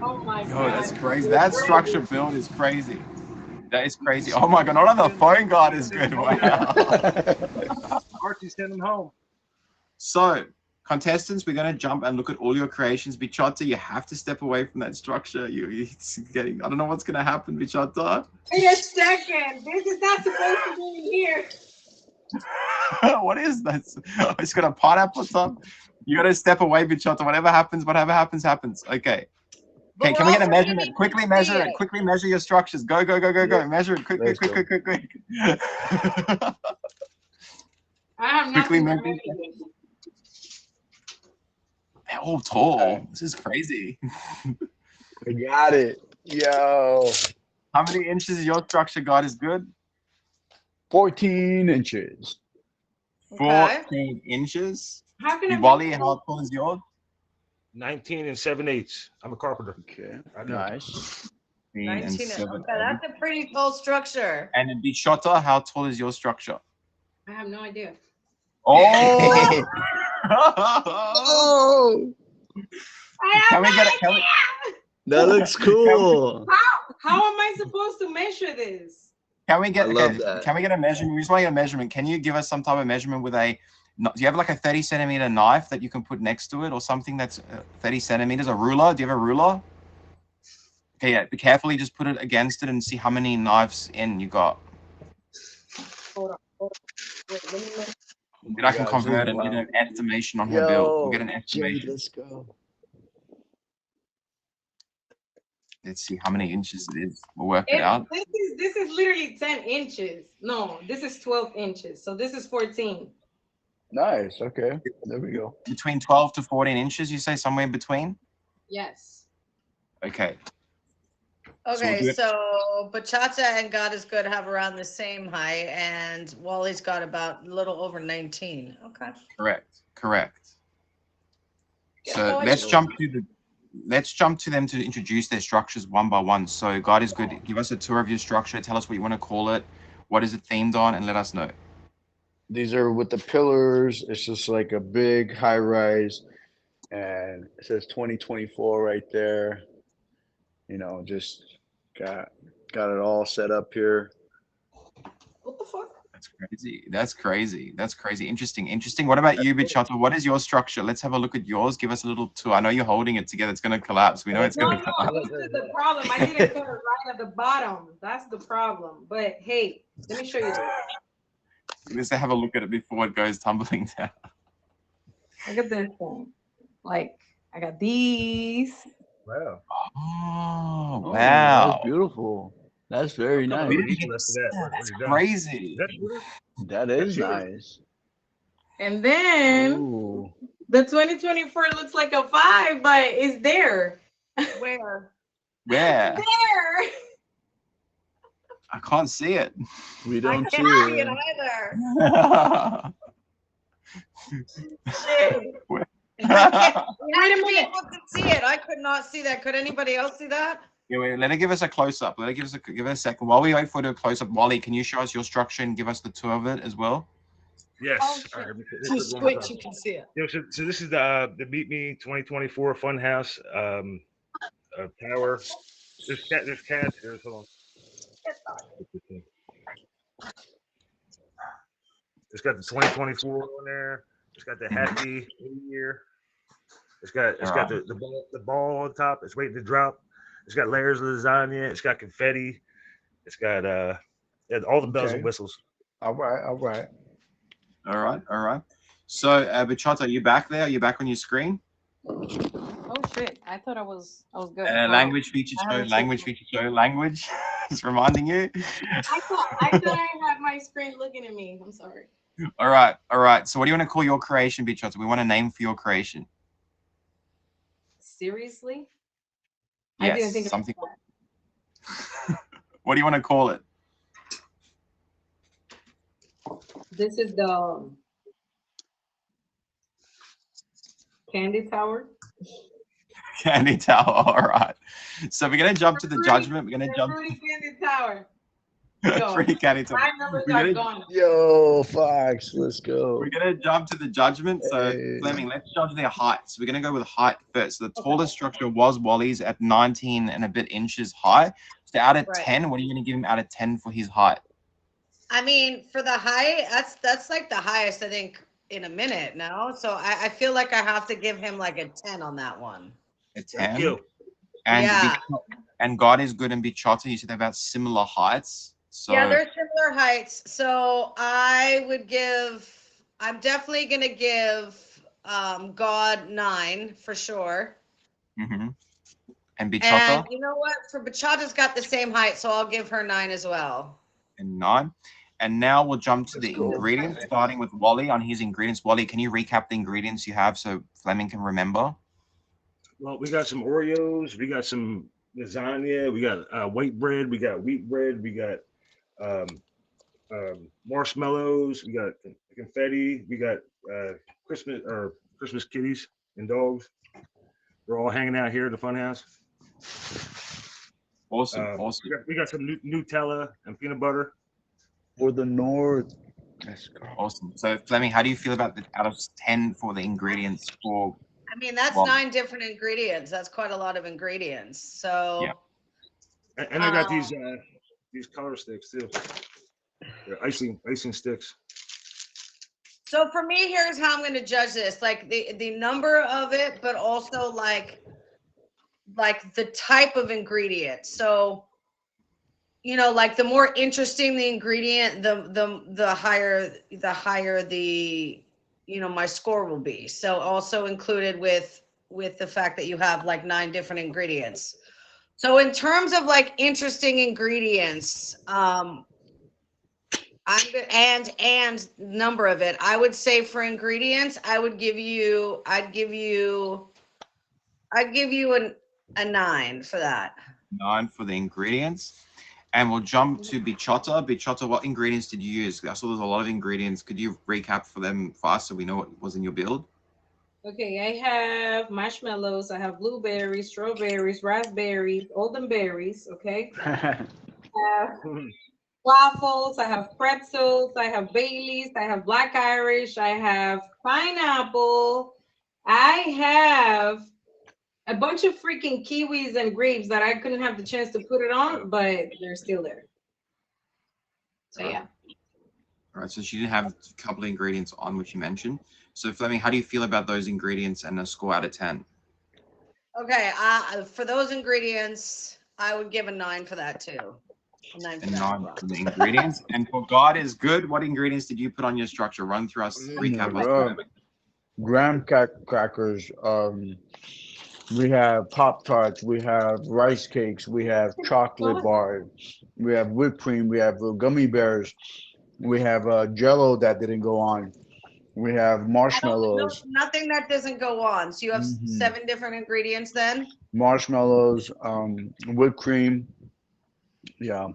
Oh my God. Yo, that's crazy. That structure build is crazy. That is crazy. Oh my God. Not on the phone guard is good. Wow. Archie, send them home. So, contestants, we're going to jump and look at all your creations. Bichota, you have to step away from that structure. It's getting, I don't know what's going to happen, Bichota. Wait a second. This is not supposed to be in here. What is that? It's got a pineapple or something. You got to step away, Bichota. Whatever happens, happens. Okay. Okay, can we get a measurement? Quickly measure it. Quickly measure your structures. Go. Measure it. Quick. I have Quickly nothing. measure. They're all tall. This is crazy. I got it. Yo. How many inches is your structure, God is Good? 14 inches. 14 inches. How can Wally, how tall is yours? 19 7/8. I'm a carpenter. Okay, nice. 19 okay, that's a pretty tall structure. And in Bichota, how tall is your structure? I have no idea. Oh! Oh! Can we get it? That looks cool. How am I supposed to measure this? Can we get? I love that. Can we get a measurement? We just want to get a measurement. Can you give us some type of measurement with a? Do you have like a 30 centimeter knife that you can put next to it, or something that's 30 centimeters? A ruler? Do you have a ruler? Okay, yeah. Be carefully. Just put it against it and see how many knives in you got. Hold on. Wait, let me look. Then I can convert and get an estimation on her build. We'll get an estimation. Let's go. Let's see how many inches it is. We'll work it out. This is literally 10 inches. No, this is 12 inches. So this is 14. Nice. Okay. There we go. Between 12 to 14 inches, you say, somewhere in between? Yes. Okay. Okay, so Bachata and God is Good have around the same height, and Wally's got about a little over 19. Okay. Correct. So let's jump to them to introduce their structures one by one. So God is Good. Give us a tour of your structure. Tell us what you want to call it. What is it themed on, and let us know. These are with the pillars. It's just like a big high rise, and it says 2024 right there. You know, just got it all set up here. What the fuck? That's crazy. Interesting. What about you, Bichota? What is your structure? Let's have a look at yours. Give us a little tour. I know you're holding it together. It's going to collapse. We know it's going to collapse. This is the problem. I didn't put it right at the bottom. That's the problem. But hey, let me show you this. Let's have a look at it before it goes tumbling down. Look at this thing. Like, I got these. Wow. Oh, wow. That's beautiful. That's very nice. That's crazy. That is nice. And then Ooh. the 2024 looks like a 5, but it's there. Where? Where? There. I can't see it. We I don't can't see see it it. either. Shit. I can't. Wait a minute. Able to see it. I could not see that. Could anybody else see that? Yeah, wait, let her give us a close up. Let her give it a second. While we wait for the close up, Wally, can you show us your structure and give us the tour of it as well? Yes. Oh, All right, to squint, you can see it. Yeah, so this is the Meet Me 2024 Funhouse tower. There's cats here. Hold on. It's got the 2024 on there. It's got the Happy New Year. It's got the ball on top. It's waiting to drop. It's got layers of lasagna. It's got confetti. It's got all the bells and whistles. All right. All right. So, Bachata, are you back there? Are you back on your screen? Oh shit! I thought I was good. Language feature show. Language. It's reminding you. I thought I had my screen looking at me. I'm sorry. All right. So, what do you want to call your creation, Bachata? We want a name for your creation. Seriously? Yes, I didn't think something. What do you want to call it? This is the candy tower. Candy Tower. All right. So we're gonna jump to the judgment. We're gonna jump. Candy tower. Pretty Candy Tower. Yo, Fox, let's go. We're gonna jump to the judgment. So Flemming, let's judge their heights. We're gonna go with height first. So the tallest structure was Wally's at 19 and a bit inches high. So out of 10, what are you gonna give him out of 10 for his height? I mean, for the height, that's like the highest I think in a minute now. So I feel like I have to give him like a 10 on that one. A 10. And God is good and Bichota, you said they're about similar heights. So yeah, they're similar heights. So I'm definitely gonna give God 9 for sure. Mm-hmm. And Bichota? And you know what? For Bichota's got the same height, so I'll give her 9 as well. And 9. And now we'll jump to the ingredients, starting with Wally on his ingredients. Wally, can you recap the ingredients you have so Flemming can remember? Well, we got some Oreos, we got some lasagna, we got white bread, we got wheat bread, we got marshmallows, we got confetti, we got Christmas kitties and dogs. We're all hanging out here at the Funhouse. Awesome. We got some Nutella and peanut butter. For the North. Awesome. So Flemming, how do you feel about the out of 10 for the ingredients for? I mean, that's 9 different ingredients. That's quite a lot of ingredients. So. Yeah. And I got these color sticks too. They're icing sticks. So for me, here's how I'm going to judge this: like the number of it, but also like the type of ingredient. So, like the more interesting the ingredient, the higher the my score will be. So also included with the fact that you have like 9 different ingredients. So in terms of like interesting ingredients, and number of it, I would say for ingredients, I'd give you a 9 for that. 9 for the ingredients. And we'll jump to Bichota. Bichota, what ingredients did you use? I saw there's a lot of ingredients. Could you recap for them fast so we know what was in your build? Okay, I have marshmallows, I have blueberries, strawberries, raspberries, all them berries, okay? I have waffles, I have pretzels, I have Baileys, I have Black Irish, I have pineapple, I have a bunch of freaking kiwis and grapes that I couldn't have the chance to put it on, but they're still there. So yeah. All right, so she did have a couple of ingredients on which you mentioned. So Flemming, how do you feel about those ingredients and a score out of 10? Okay, for those ingredients, I would give a 9 for that too. A 9 for, 9 for the ingredients. And for God is good, what ingredients did you put on your structure? Run through us, recap us. Graham crackers, we have Pop-Tarts, we have rice cakes, we have chocolate bars, we have whipped cream, we have gummy bears, we have Jello that didn't go on. We have marshmallows. Nothing that doesn't go on. So you have 7 different ingredients then? Marshmallows, whipped cream. Yeah.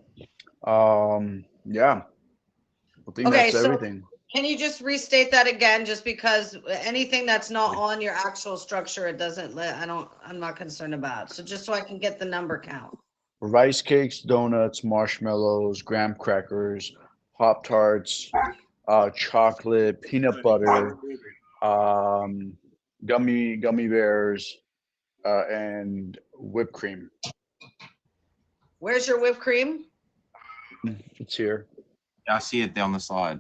Yeah. I think Okay, that's so everything. can you just restate that again? Just because anything that's not on your actual structure, it doesn't let, I'm not concerned about. So just so I can get the number count. Rice cakes, donuts, marshmallows, graham crackers, Pop Tarts, chocolate, peanut butter, gummy bears, and whipped cream. Where's your whipped cream? It's here. I see it there on the side.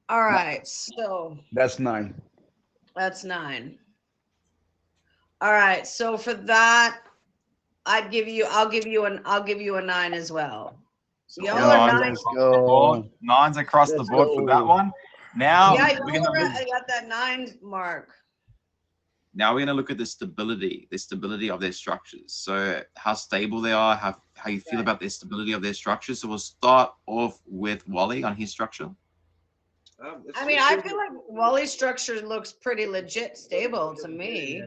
All right, so That's 9. that's 9. All right, so for that, I'll give you a 9 as well. Y'all are 9. Let's go. 9's across the Let's board go. for that one. Now Yeah, we're you gonna got that 9 mark. now we're gonna look at the stability of their structures. So how stable they are, how you feel about the stability of their structures. So we'll start off with Wally on his structure. I mean, I feel like Wally's structure looks pretty legit stable to me.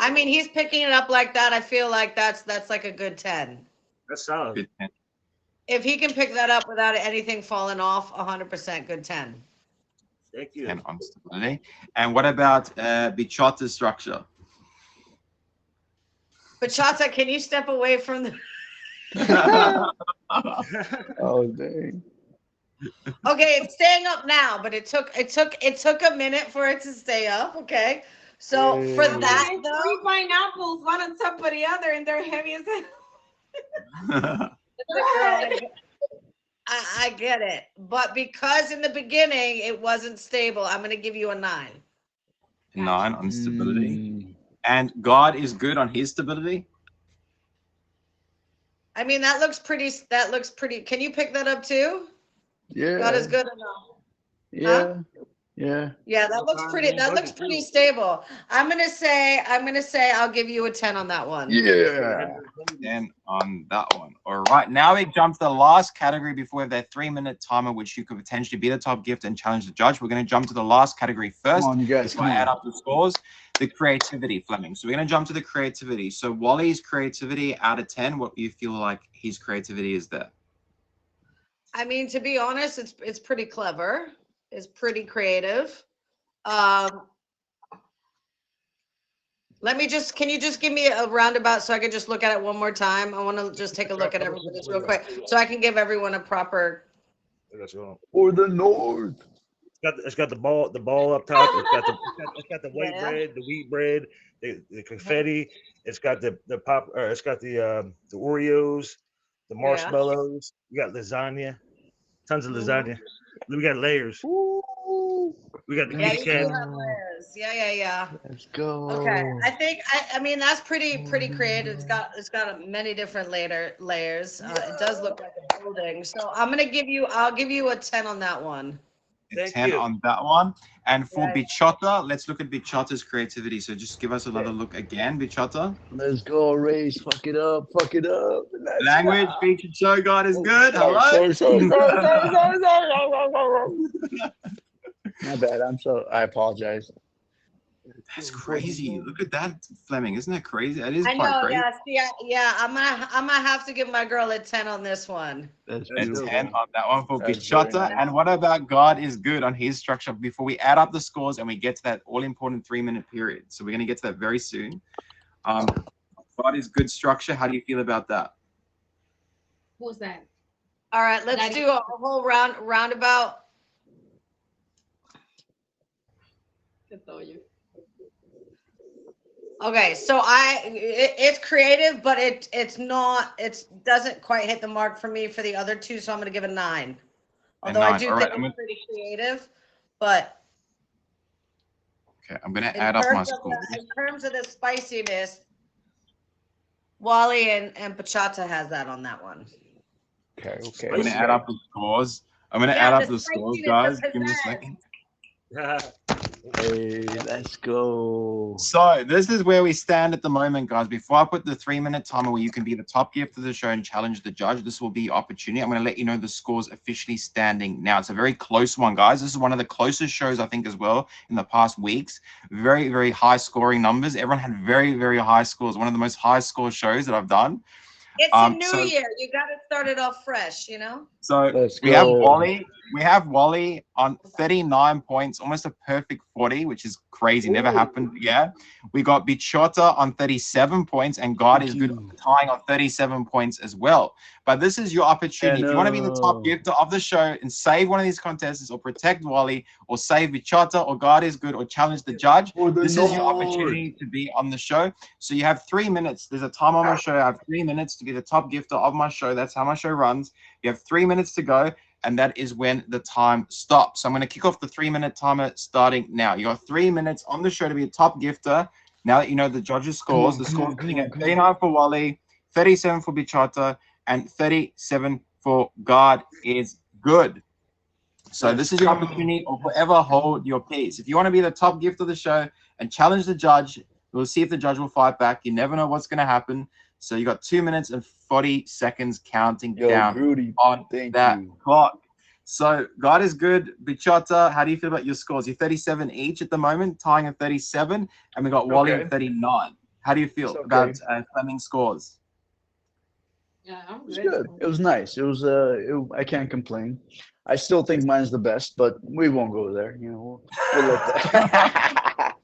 I mean, he's picking it up like that. I feel like that's like a good 10. That's solid. Good 10. If he can pick that up without anything falling off, 100% good 10. Thank you. 10 on stability. And what about Bichotta's structure? Bachata, can you step away from the? Oh dang. Okay, it's staying up now, but it took a minute for it to stay up. Okay, so for that There's though, 3 pineapples, one on top of the other, and they're heavy as hell. I get it, but because in the beginning it wasn't stable, I'm gonna give you a 9. 9 on stability. And God is good on his stability. I mean, that looks pretty. Can you pick that up too? Yeah. God is good enough. Yeah. Huh? Yeah. Yeah, that looks pretty stable. I'm gonna say I'll give you a 10 on that one. Yeah. 10 on that one. All right, now we jump to the last category before we have that 3-minute timer, which you could potentially be the top gift and challenge the judge. We're going to jump to the last category first. Come on, you guys. Before I add up the scores, the creativity, Flemming. So we're going to jump to the creativity. So Wally's creativity out of 10, what do you feel like his creativity is there? I mean, to be honest, it's pretty clever. It's pretty creative. Can you just give me a roundabout so I can just look at it one more time? I want to just take a look at everybody's real quick so I can give everyone a proper. For the North. It's got the ball up top. It's got the white bread, the wheat bread, the confetti. It's got the pop. It's got the Oreos, the marshmallows. We got lasagna, tons of lasagna. We got layers. Ooh. We got the Yeah, Kit you do Kat. have layers. Yeah. Let's go. Okay, I mean that's pretty creative. It's got many different layers. It does look like a building. So I'll give you a 10 on that one. Thank 10 you. on that one. And for Bichotta, let's look at Bichotta's creativity. So just give us another look again, Bichotta. Let's go, Race. Fuck it up. Let's Language go. featured show God is good. Hello. Sorry. My bad. I apologize. That's crazy. Look at that, Flemming. Isn't that crazy? That is I quite know. crazy. Yeah. I'm gonna have to give my girl a 10 on this one. A 10 on that one for Bichotta. Nice. And what about God is good on his structure before we add up the scores and we get to that all-important 3-minute period? So we're going to get to that very soon. God is good structure. How do you feel about that? Who's that? All right, let's do a whole roundabout. Okay, so it's creative, but it doesn't quite hit the mark for me for the other two, so I'm gonna give it a 9. Although I do think it's pretty creative, but okay, I'm gonna add up my scores. In terms of the spiciness, Wally and Bachata has that on that one. Okay. I'm gonna add up the scores. Guys. Give me a second. Hey, let's go. So this is where we stand at the moment, guys. Before I put the 3-minute timer where you can be the top gift of the show and challenge the judge, this will be your opportunity. I'm going to let you know the scores officially standing now. It's a very close one, guys. This is one of the closest shows, I think, as well, in the past weeks. Very, very high scoring numbers. Everyone had very, very high scores. One of the most high score shows that I've done. It's a new year. You got to start it off fresh, you know? So we have Wally. We have Wally on 39 points, almost a perfect 40, which is crazy. Ooh. Never happened. Yeah. We got Bichota on 37 points, and God is good tying on 37 points as well. But this is your opportunity. If you want to be the top gifter of the show and save one of these contestants or protect Wally or save Bichota or God is good or challenge the judge, this is your opportunity to be on the show. So you have 3 minutes. There's a time on my show. I have 3 minutes to be the top gifter of my show. That's how my show runs. You have 3 minutes to go, and that is when the time stops. So I'm going to kick off the 3-minute timer starting now. You got 3 minutes on the show to be a top gifter. Now that you know the judges' scores, the score's sitting at 39 for Wally, 37 for Bichota, and 37 for God is good. So this is your opportunity, or forever hold your peace. If you want to be the top gift of the show and challenge the judge, we'll see if the judge will fight back. You never know what's going to happen. So you got 2 minutes and 40 seconds counting down on that clock. So God is good. Bichota, how do you feel about your scores? You're 37 each at the moment, tying at 37, and we got Wally at 39. How do you feel about Flemming's scores? Yeah, it was good. It was nice. It was I can't complain. I still think mine's the best, but we won't go there. You know, we'll let that.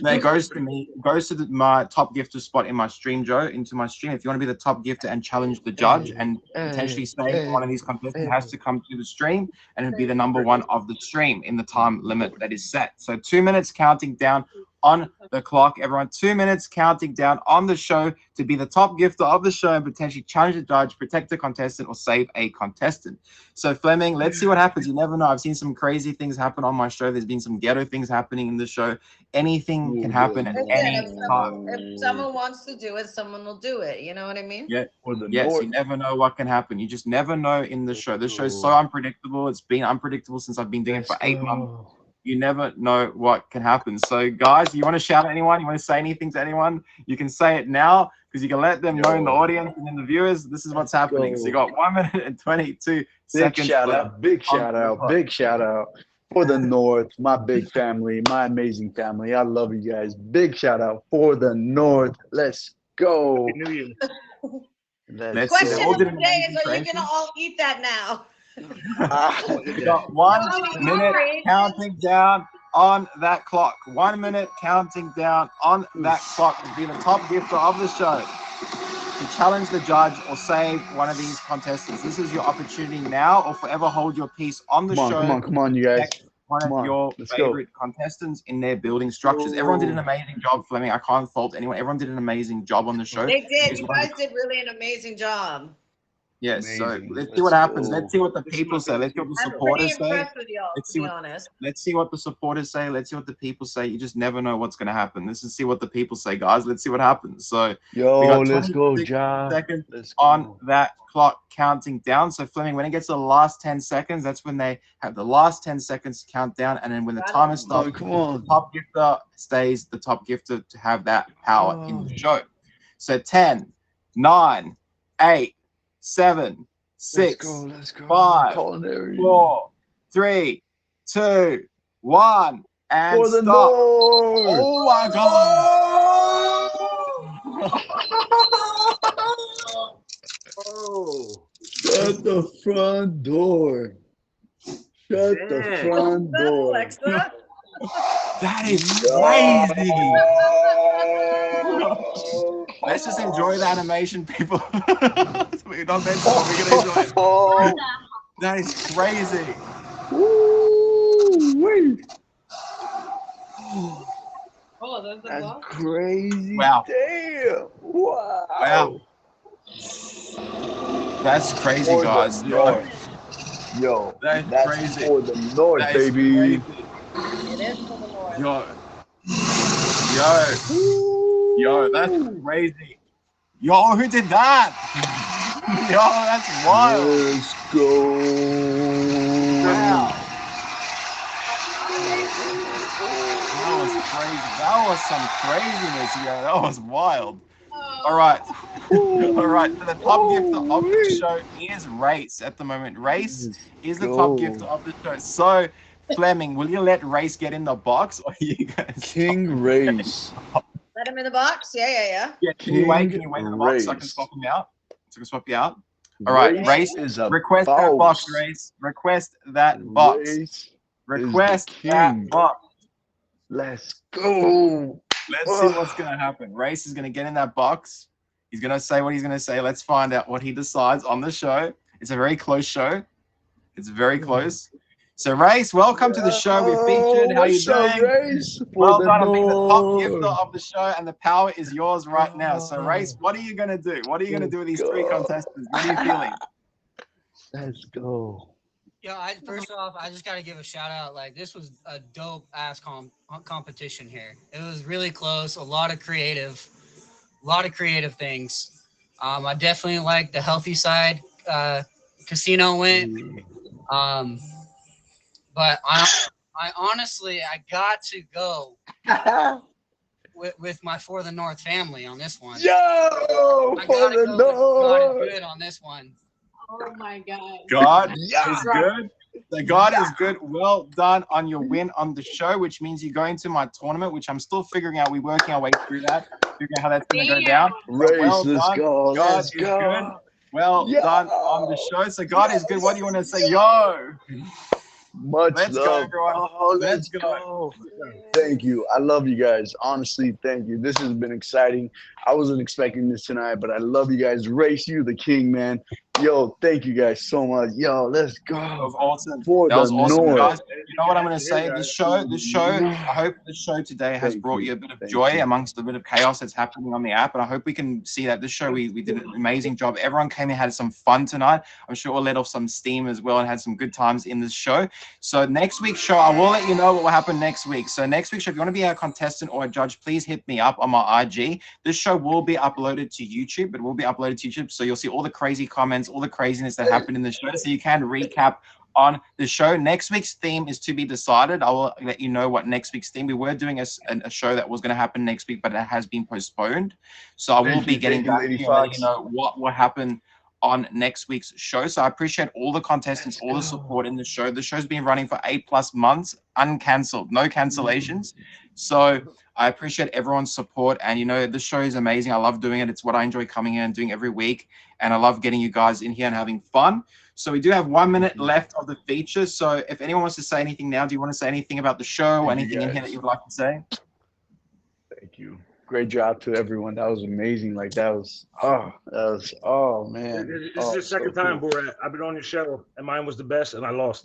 That goes to me, goes to my top gifter spot in my stream, Joe, into my stream. If you want to be the top gifter and challenge the judge and potentially say one of these contestants has to come to the stream and it'll be the number one of the stream in the time limit that is set. So 2 minutes counting down on the clock, everyone. 2 minutes counting down on the show to be the top gifter of the show and potentially challenge the judge, protect the contestant, or save a contestant. So Flemming, let's see what happens. You never know. I've seen some crazy things happen on my show. There's been some ghetto things happening in the show. Anything can happen at any time. If someone wants to do it, someone will do it. You know what I mean? Yeah. Yes, you never know what can happen. You just never know in the show. The show's so unpredictable. It's been unpredictable since I've been doing it for 8 months. You never know what can happen. So, guys, you want to shout at anyone? You want to say anything to anyone? You can say it now because you can let them know in the audience and in the viewers. This is what's happening. So you got 1 minute and 22 seconds. Big shout out for the North, my big family, my amazing family. I love you guys. Big shout out for the North. Let's go. Question of the day is: are you gonna all eat that now? We got 1 minute counting down on that clock. 1 minute counting down on that clock to be the top gifter of the show, to challenge the judge or save one of these contestants. This is your opportunity now, or forever hold your peace on the show. Come on, you guys. One of your favorite contestants in their building structures. Everyone did an amazing job, Flemming. I can't fault anyone. Everyone did an amazing job on the show. They did. You guys did really an amazing job. Yes, so let's see what happens. Let's see what the people say. Let's see what the supporters say. Let's see what the supporters say. Let's see what the people say. You just never know what's going to happen. Let's just see what the people say, guys. Let's see what happens. So, we got let's go, Ja. Seconds on that clock counting down. So, Flemming, when it gets to the last 10 seconds, that's when they have the last 10 seconds to count down. And then when the timer stops, the top gifter stays the top gifter to have that power in the show. So, 10, 9, 8, 7, 6, 5, 4, 3, 2, 1, and for the stop. North. Oh my God! Shut the front door. Shut the front door. Alexa. That is crazy. Let's just enjoy the animation, people. We're not meant to, we're gonna enjoy it. That is crazy. Woo-wee. Oh, that's crazy. Wow. Damn. Wow. That's crazy, guys. Yo, that's crazy. For the North, baby. It is for the North. Yo, that's crazy. Yo, who did that? Yo, that's wild. Let's go. Wow. That was some craziness here. That was wild. All right. All right. So the top gifter of the show is Race at the moment. Race is the top gifter of the show. So, Flemming, will you let Race get in the box, or are you going to King Race. Let him in the box. Yeah. Yeah. Can you wait? Can you wait in the box so I can swap him out? So I can swap you out. All right, Race is a request boss. that box, Race. Request that box. Race Request that box. Let's go. Let's see what's going to happen. Race is going to get in that box. He's going to say what he's going to say. Let's find out what he decides on the show. It's a very close show. It's very close. So, Race, welcome to the show. We featured. How you doing? Race? Well done on being the top gifter of the show, and the power is yours right now. So, Race, what are you going to do? What are you going to do with these three contestants? What are you feeling? Let's go. Yo, first off, I just gotta give a shout out. Like, this was a dope ass competition here. It was really close. A lot of creative things. I definitely like the healthy side. Casino win. But I honestly, I got to go with my For the North family on this one. Yo, For the North. God is good on this one. Oh my God. God is good. So God is good. Well done on your win on the show, which means you go into my tournament, which I'm still figuring out. We're working our way through that, figuring out how that's going to go down. Race, well let's done. go. God Let's is go. good. Well done on the show. So God is good. What do you want to say? Yo. Much Let's love. go, everyone. Oh, let's go. Thank you. I love you guys. Honestly, thank you. This has been exciting. I wasn't expecting this tonight, but I love you guys. Race, you the king, man. Yo, thank you guys so much. Yo, let's go. That was awesome. For that was awesome, North. guys. You know what I'm going to say? This show, I hope the show today has brought you a bit of joy amongst the bit of chaos that's happening on the app. And I hope we can see that this show, we did an amazing job. Everyone came in, had some fun tonight. I'm sure we'll let off some steam as well and had some good times in this show. So next week's show, I will let you know what will happen next week. So next week's show, if you want to be a contestant or a judge, please hit me up on my IG. This show will be uploaded to YouTube. It will be uploaded to YouTube. So you'll see all the crazy comments, all the craziness that happened in the show. So you can recap on the show. Next week's theme is to be decided. I will let you know what next week's theme. We were doing a show that was going to happen next week, but it has been postponed. So I will be getting back to you and let you know what will happen on next week's show. So I appreciate all the contestants, all the support in the show. The show's been running for 8+ months, uncancelled, no cancellations. So I appreciate everyone's support. And, you know, the show is amazing. I love doing it. It's what I enjoy coming in and doing every week. And I love getting you guys in here and having fun. So we do have 1 minute left of the feature. So if anyone wants to say anything now, do you want to say anything about the show or anything in here that you would like to say? Thank you. Great job to everyone. That was amazing. Like man. This is the second time, Borat. I've been on your show, and mine was the best, and I lost.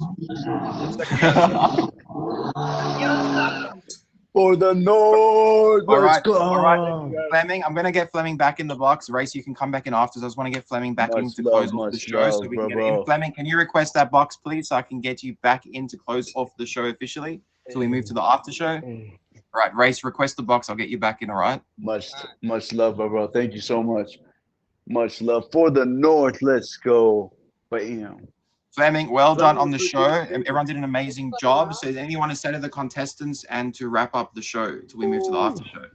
For the North. Let's go. All right, Flemming. I'm gonna get Flemming back in the box. Race, you can come back in after. I just want to get Flemming back in to close off the show, so we can get in. Flemming, can you request that box, please, so I can get you back in to close off the show officially, so we move to the after show. All right, Race, request the box. I'll get you back in. All right. Much love, bro. Thank you so much. Much love. For the North. Let's go. Bam. Flemming, well done on the show. Everyone did an amazing job. So, anyone to say to the contestants and to wrap up the show till we move to the after show?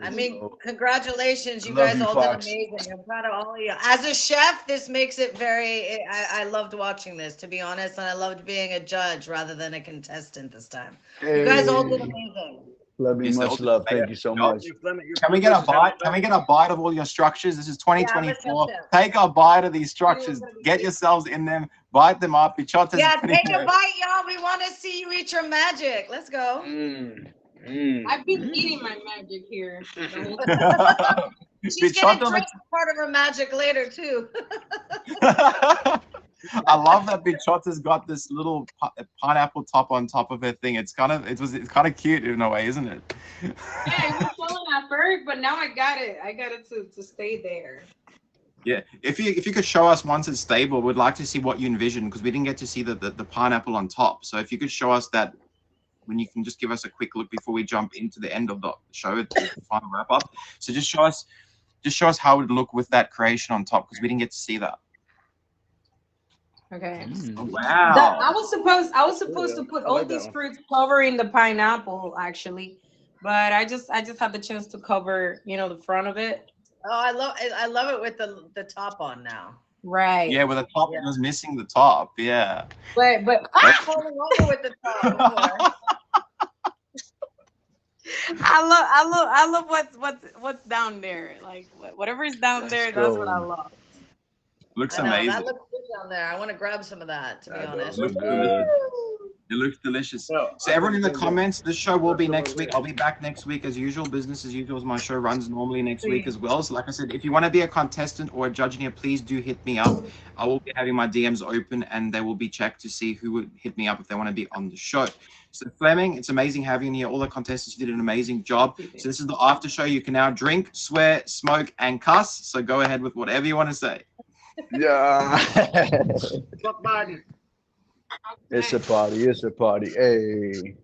I mean, congratulations. You guys all did amazing. I'm proud of all of you. As a chef, this makes it very, I loved watching this, to be honest. And I loved being a judge rather than a contestant this time. You guys all did amazing. Flemming, much love. Thank you so much. Can we get a bite? Can we get a bite of all your structures? This is 2024. Take a bite of these structures. Get yourselves in them. Bite them up. Yeah, take a bite, y'all. We want to see you eat your magic. Let's go. I've been eating my magic here. She's gonna drink part of her magic later too. I love that Bichotta's got this little pineapple top on top of her thing. It's kind of cute in a way, isn't it? Yeah, it was falling at first, but now I got it. I got it to stay there. Yeah, if you could show us once it's stable, we'd like to see what you envision, because we didn't get to see the pineapple on top. So if you could show us that, when you can just give us a quick look before we jump into the end of the show, the final wrap up. So just show us how it would look with that creation on top, because we didn't get to see that. Okay. Oh, That wow. I was supposed to put I all like that these one. fruits covering the pineapple actually, but I just had the chance to cover, you know, the front of it. Oh, I love it with the top on now. Right. Yeah, with the top, Yeah. it was missing the top. Yeah. But I was holding over with the top before. I love what's down there. Like whatever is down Let's there, that's what I go. love. Looks I know that amazing. looks good down there. I want to grab some of that, to be That does honest. look Looks good. delicious. Woo! It looks delicious. Well, So I everyone think in the it's gonna comments, this show will be go a next little week. bit. I'll be back next week as usual. Business as usual. My show runs normally next week Sweet. as well. So like I said, if you want to be a contestant or a judge in here, please do hit me up. I will be having my DMs open and they will be checked to see who would hit me up if they want to be on the show. So Flemming, it's amazing having you here. All the contestants, you did an amazing job. So this is the after show. You can now drink, swear, smoke, and cuss. So go ahead with whatever you want to say. Yeah. Somebody. It's a party. It's a party. Hey.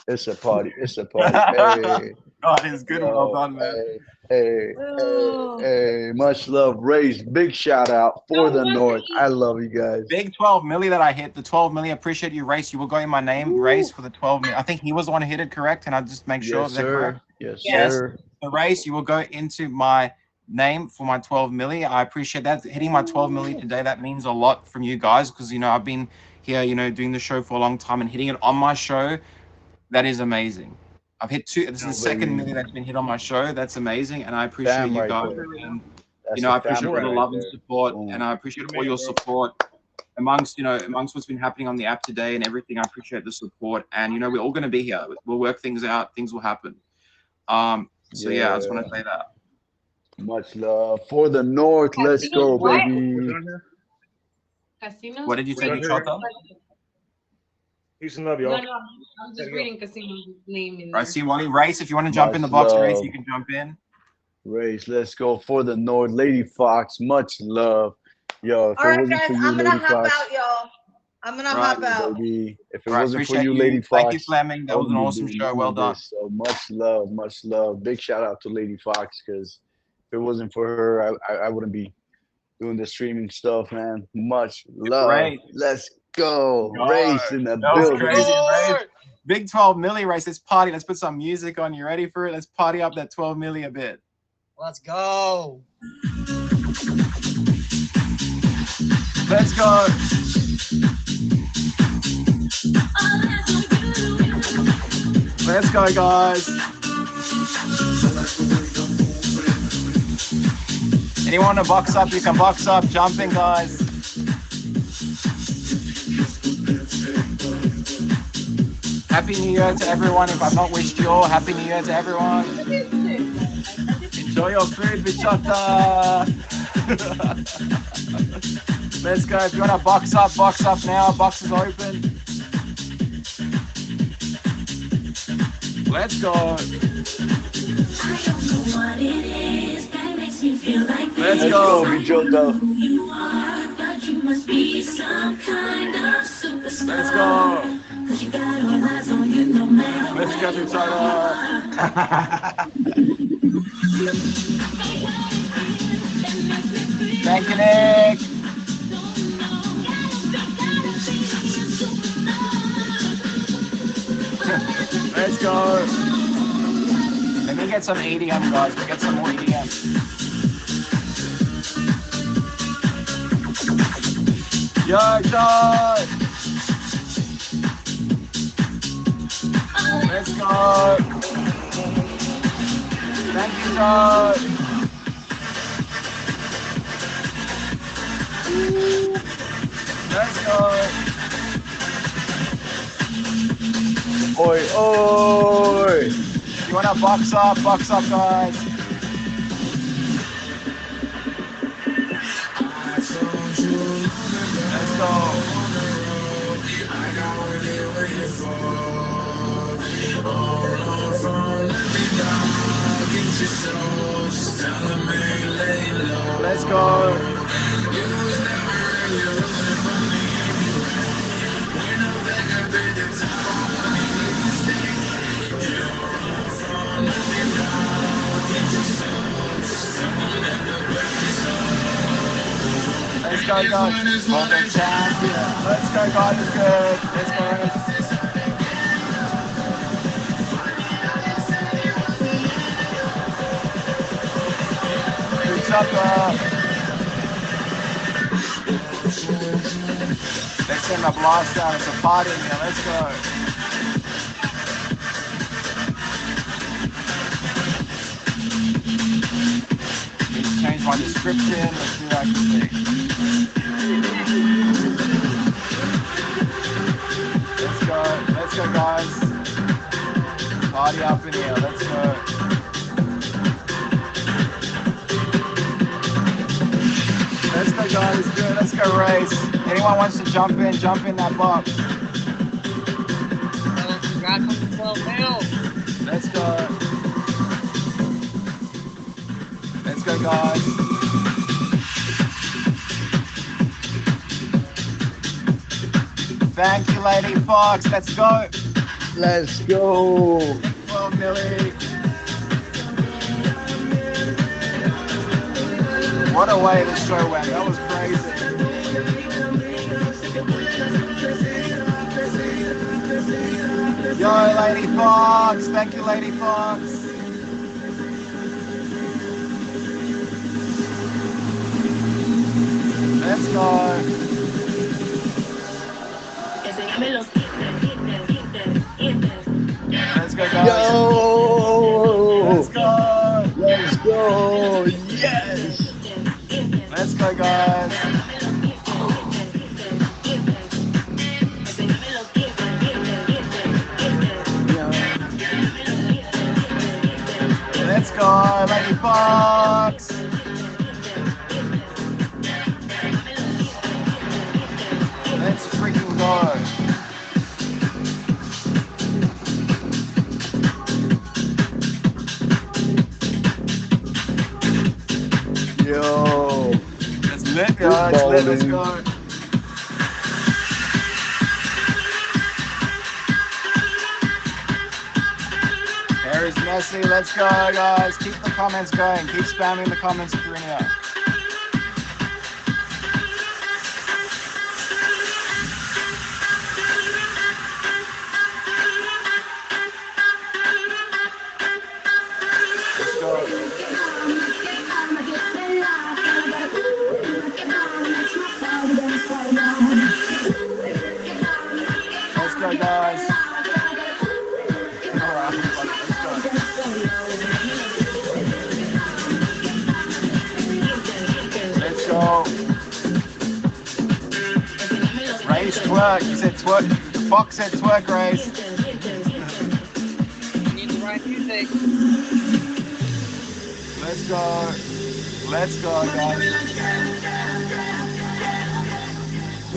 It's a party. It's a party. Hey. God is good. Well Yo, done, man. hey, hey, hey, Oh, hey. Much love. Race. Big shout out for don't the want to North. I eat. love you guys. Big 12 milli that I hit. The 12 milli. Appreciate you, Race. You will go in my name, Race, for the 12 milli. I think he was the one who hit it, correct? And I'll just make sure. Yes, Is that correct? sir. Yes, Yes. sir. The Race, you will go into my name for my 12 milli. I appreciate that. Hitting my 12 milli today, that means a lot from you guys because, you know, I've been here, you know, doing the show for a long time and hitting it on my show. That is amazing. I've hit two. This is the second Baby. milli that's been hit on my show. That's amazing. And I appreciate Fam you right guys. there. And, you That's know, the I appreciate all family the Borat. right love and there. support. Boom. And I appreciate You all man, your bro. support amongst, you know, amongst what's been happening on the app today and everything. I appreciate the support. And, you know, we're all going to be here. We'll work things out. Things will happen. So, yeah, I just want Yeah. to say that. Much love for the North. Let's Casinos go, what? We're baby. done here. Casinos? What did you say, We're done here. Bichota? Peace and love, No, y'all. no, I'm just There you go. reading Casino's name in I there. see Wally. Race, if you want to jump in the Much box, Race, love. you can jump in. Race. Let's go for the North. Lady Fox. Much love. Yo, if All it right, wasn't guys, for you, I'm gonna Lady hop Fox. out, y'all. I'm gonna Right. hop out. Baby. If it All right, wasn't for appreciate you, you. Lady Thank you, Fox, Fleming. I That was an wouldn't be awesome doing show. none Well of done. this. So much love, much love. Big shout out to Lady Fox because if it wasn't for her, I wouldn't be doing the streaming stuff, man. Much love. Great. Let's go. God, Race in the that was building. crazy, Race. Big 12 milli, Race. Let's party. Let's put some music on. You ready for it? Let's party up that 12 milli a bit. Let's go. Let's go. Let's go, guys. Anyone to box up, you can box up. Jumping, guys. Happy New Year to everyone. If I've not wished you all, Happy New Year to everyone. Enjoy your food, Bichota. Let's go. If you want to box up now. Box is open. Let's go. Let's Let's go. go, Bichota. Let's go. Let's get each other. Thank you, Nick. Let's go. Let me get some EDM, guys. We'll get some more EDM. Yo, John. Let's go. Thank you, John. Let's go. Oi, oi. You want to box up, guys. Let's go. Let's go. Let's go, guys. Golden champion. Let's go, guys. It's good. Let's go. Good job, let's send a blast down. It's a party in here. Let's go. Need to change my description. Let's do that quickly. Let's go, guys. Party up in here. Let's go. Let's go, guys. Good. Let's go race. Anyone wants to jump in that box. Congrats on the 12 mil. Let's go. Let's go, guys. Thank you, Lady Fox. Let's go. Let's go. 12 Millie. What a way the show went. That was crazy. Yo, Lady Fox. Thank you, Lady Fox. Let's go. Let's go, guys. Yo. Let's go. Let's go. Yes. Let's go, guys. Let's go, Lady Fox. Let's freaking go. Yo. It's lit, guys. It's lit. Let's go. There's Messi. Let's go, guys. Keep the comments going. Keep spamming the comments if you're in here. Let's go. Let's go, guys. All right, let's go. Let's go. Race twerk. You said twerk. Fox said twerk, Race. You need the right music. Let's go. Let's go, guys.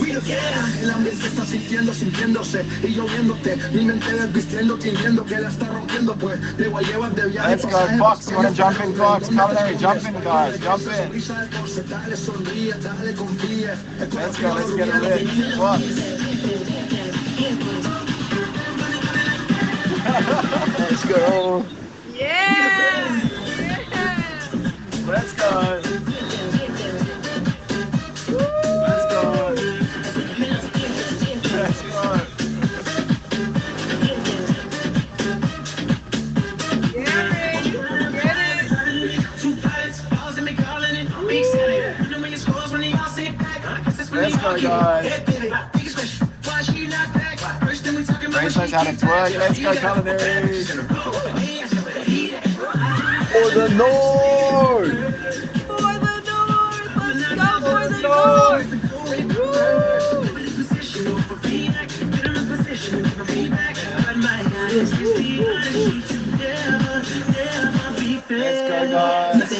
El ambiente se está sintiéndose y yo viéndote, mi mente desvistiendo, fingiendo que la está rompiendo, pues te voy a llevar de viaje. Let's go, Fox. You want to jump in, Fox? Culinary, jump in, guys. Jump in. Let's go. Let's get it lit. Fox. Let's go. Yeah. Let's go. Let's go. Let's go. Yeah, Ray, you get it. Let's go, guys. Race knows how to twerk. Let's go, Culinary. For the North. For the North. Let's go for the North. Let's go, guys.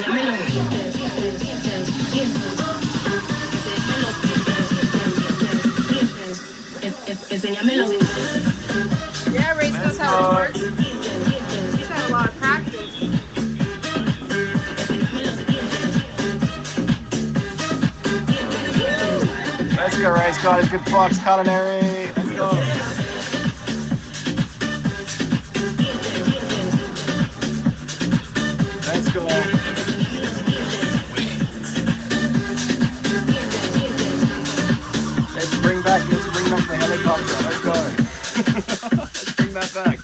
Yeah, Ray knows how to work. He's had a lot of practice. Let's go, Race. Got it. Good Fox, Culinary. Let's go. Let's go. Let's bring that back.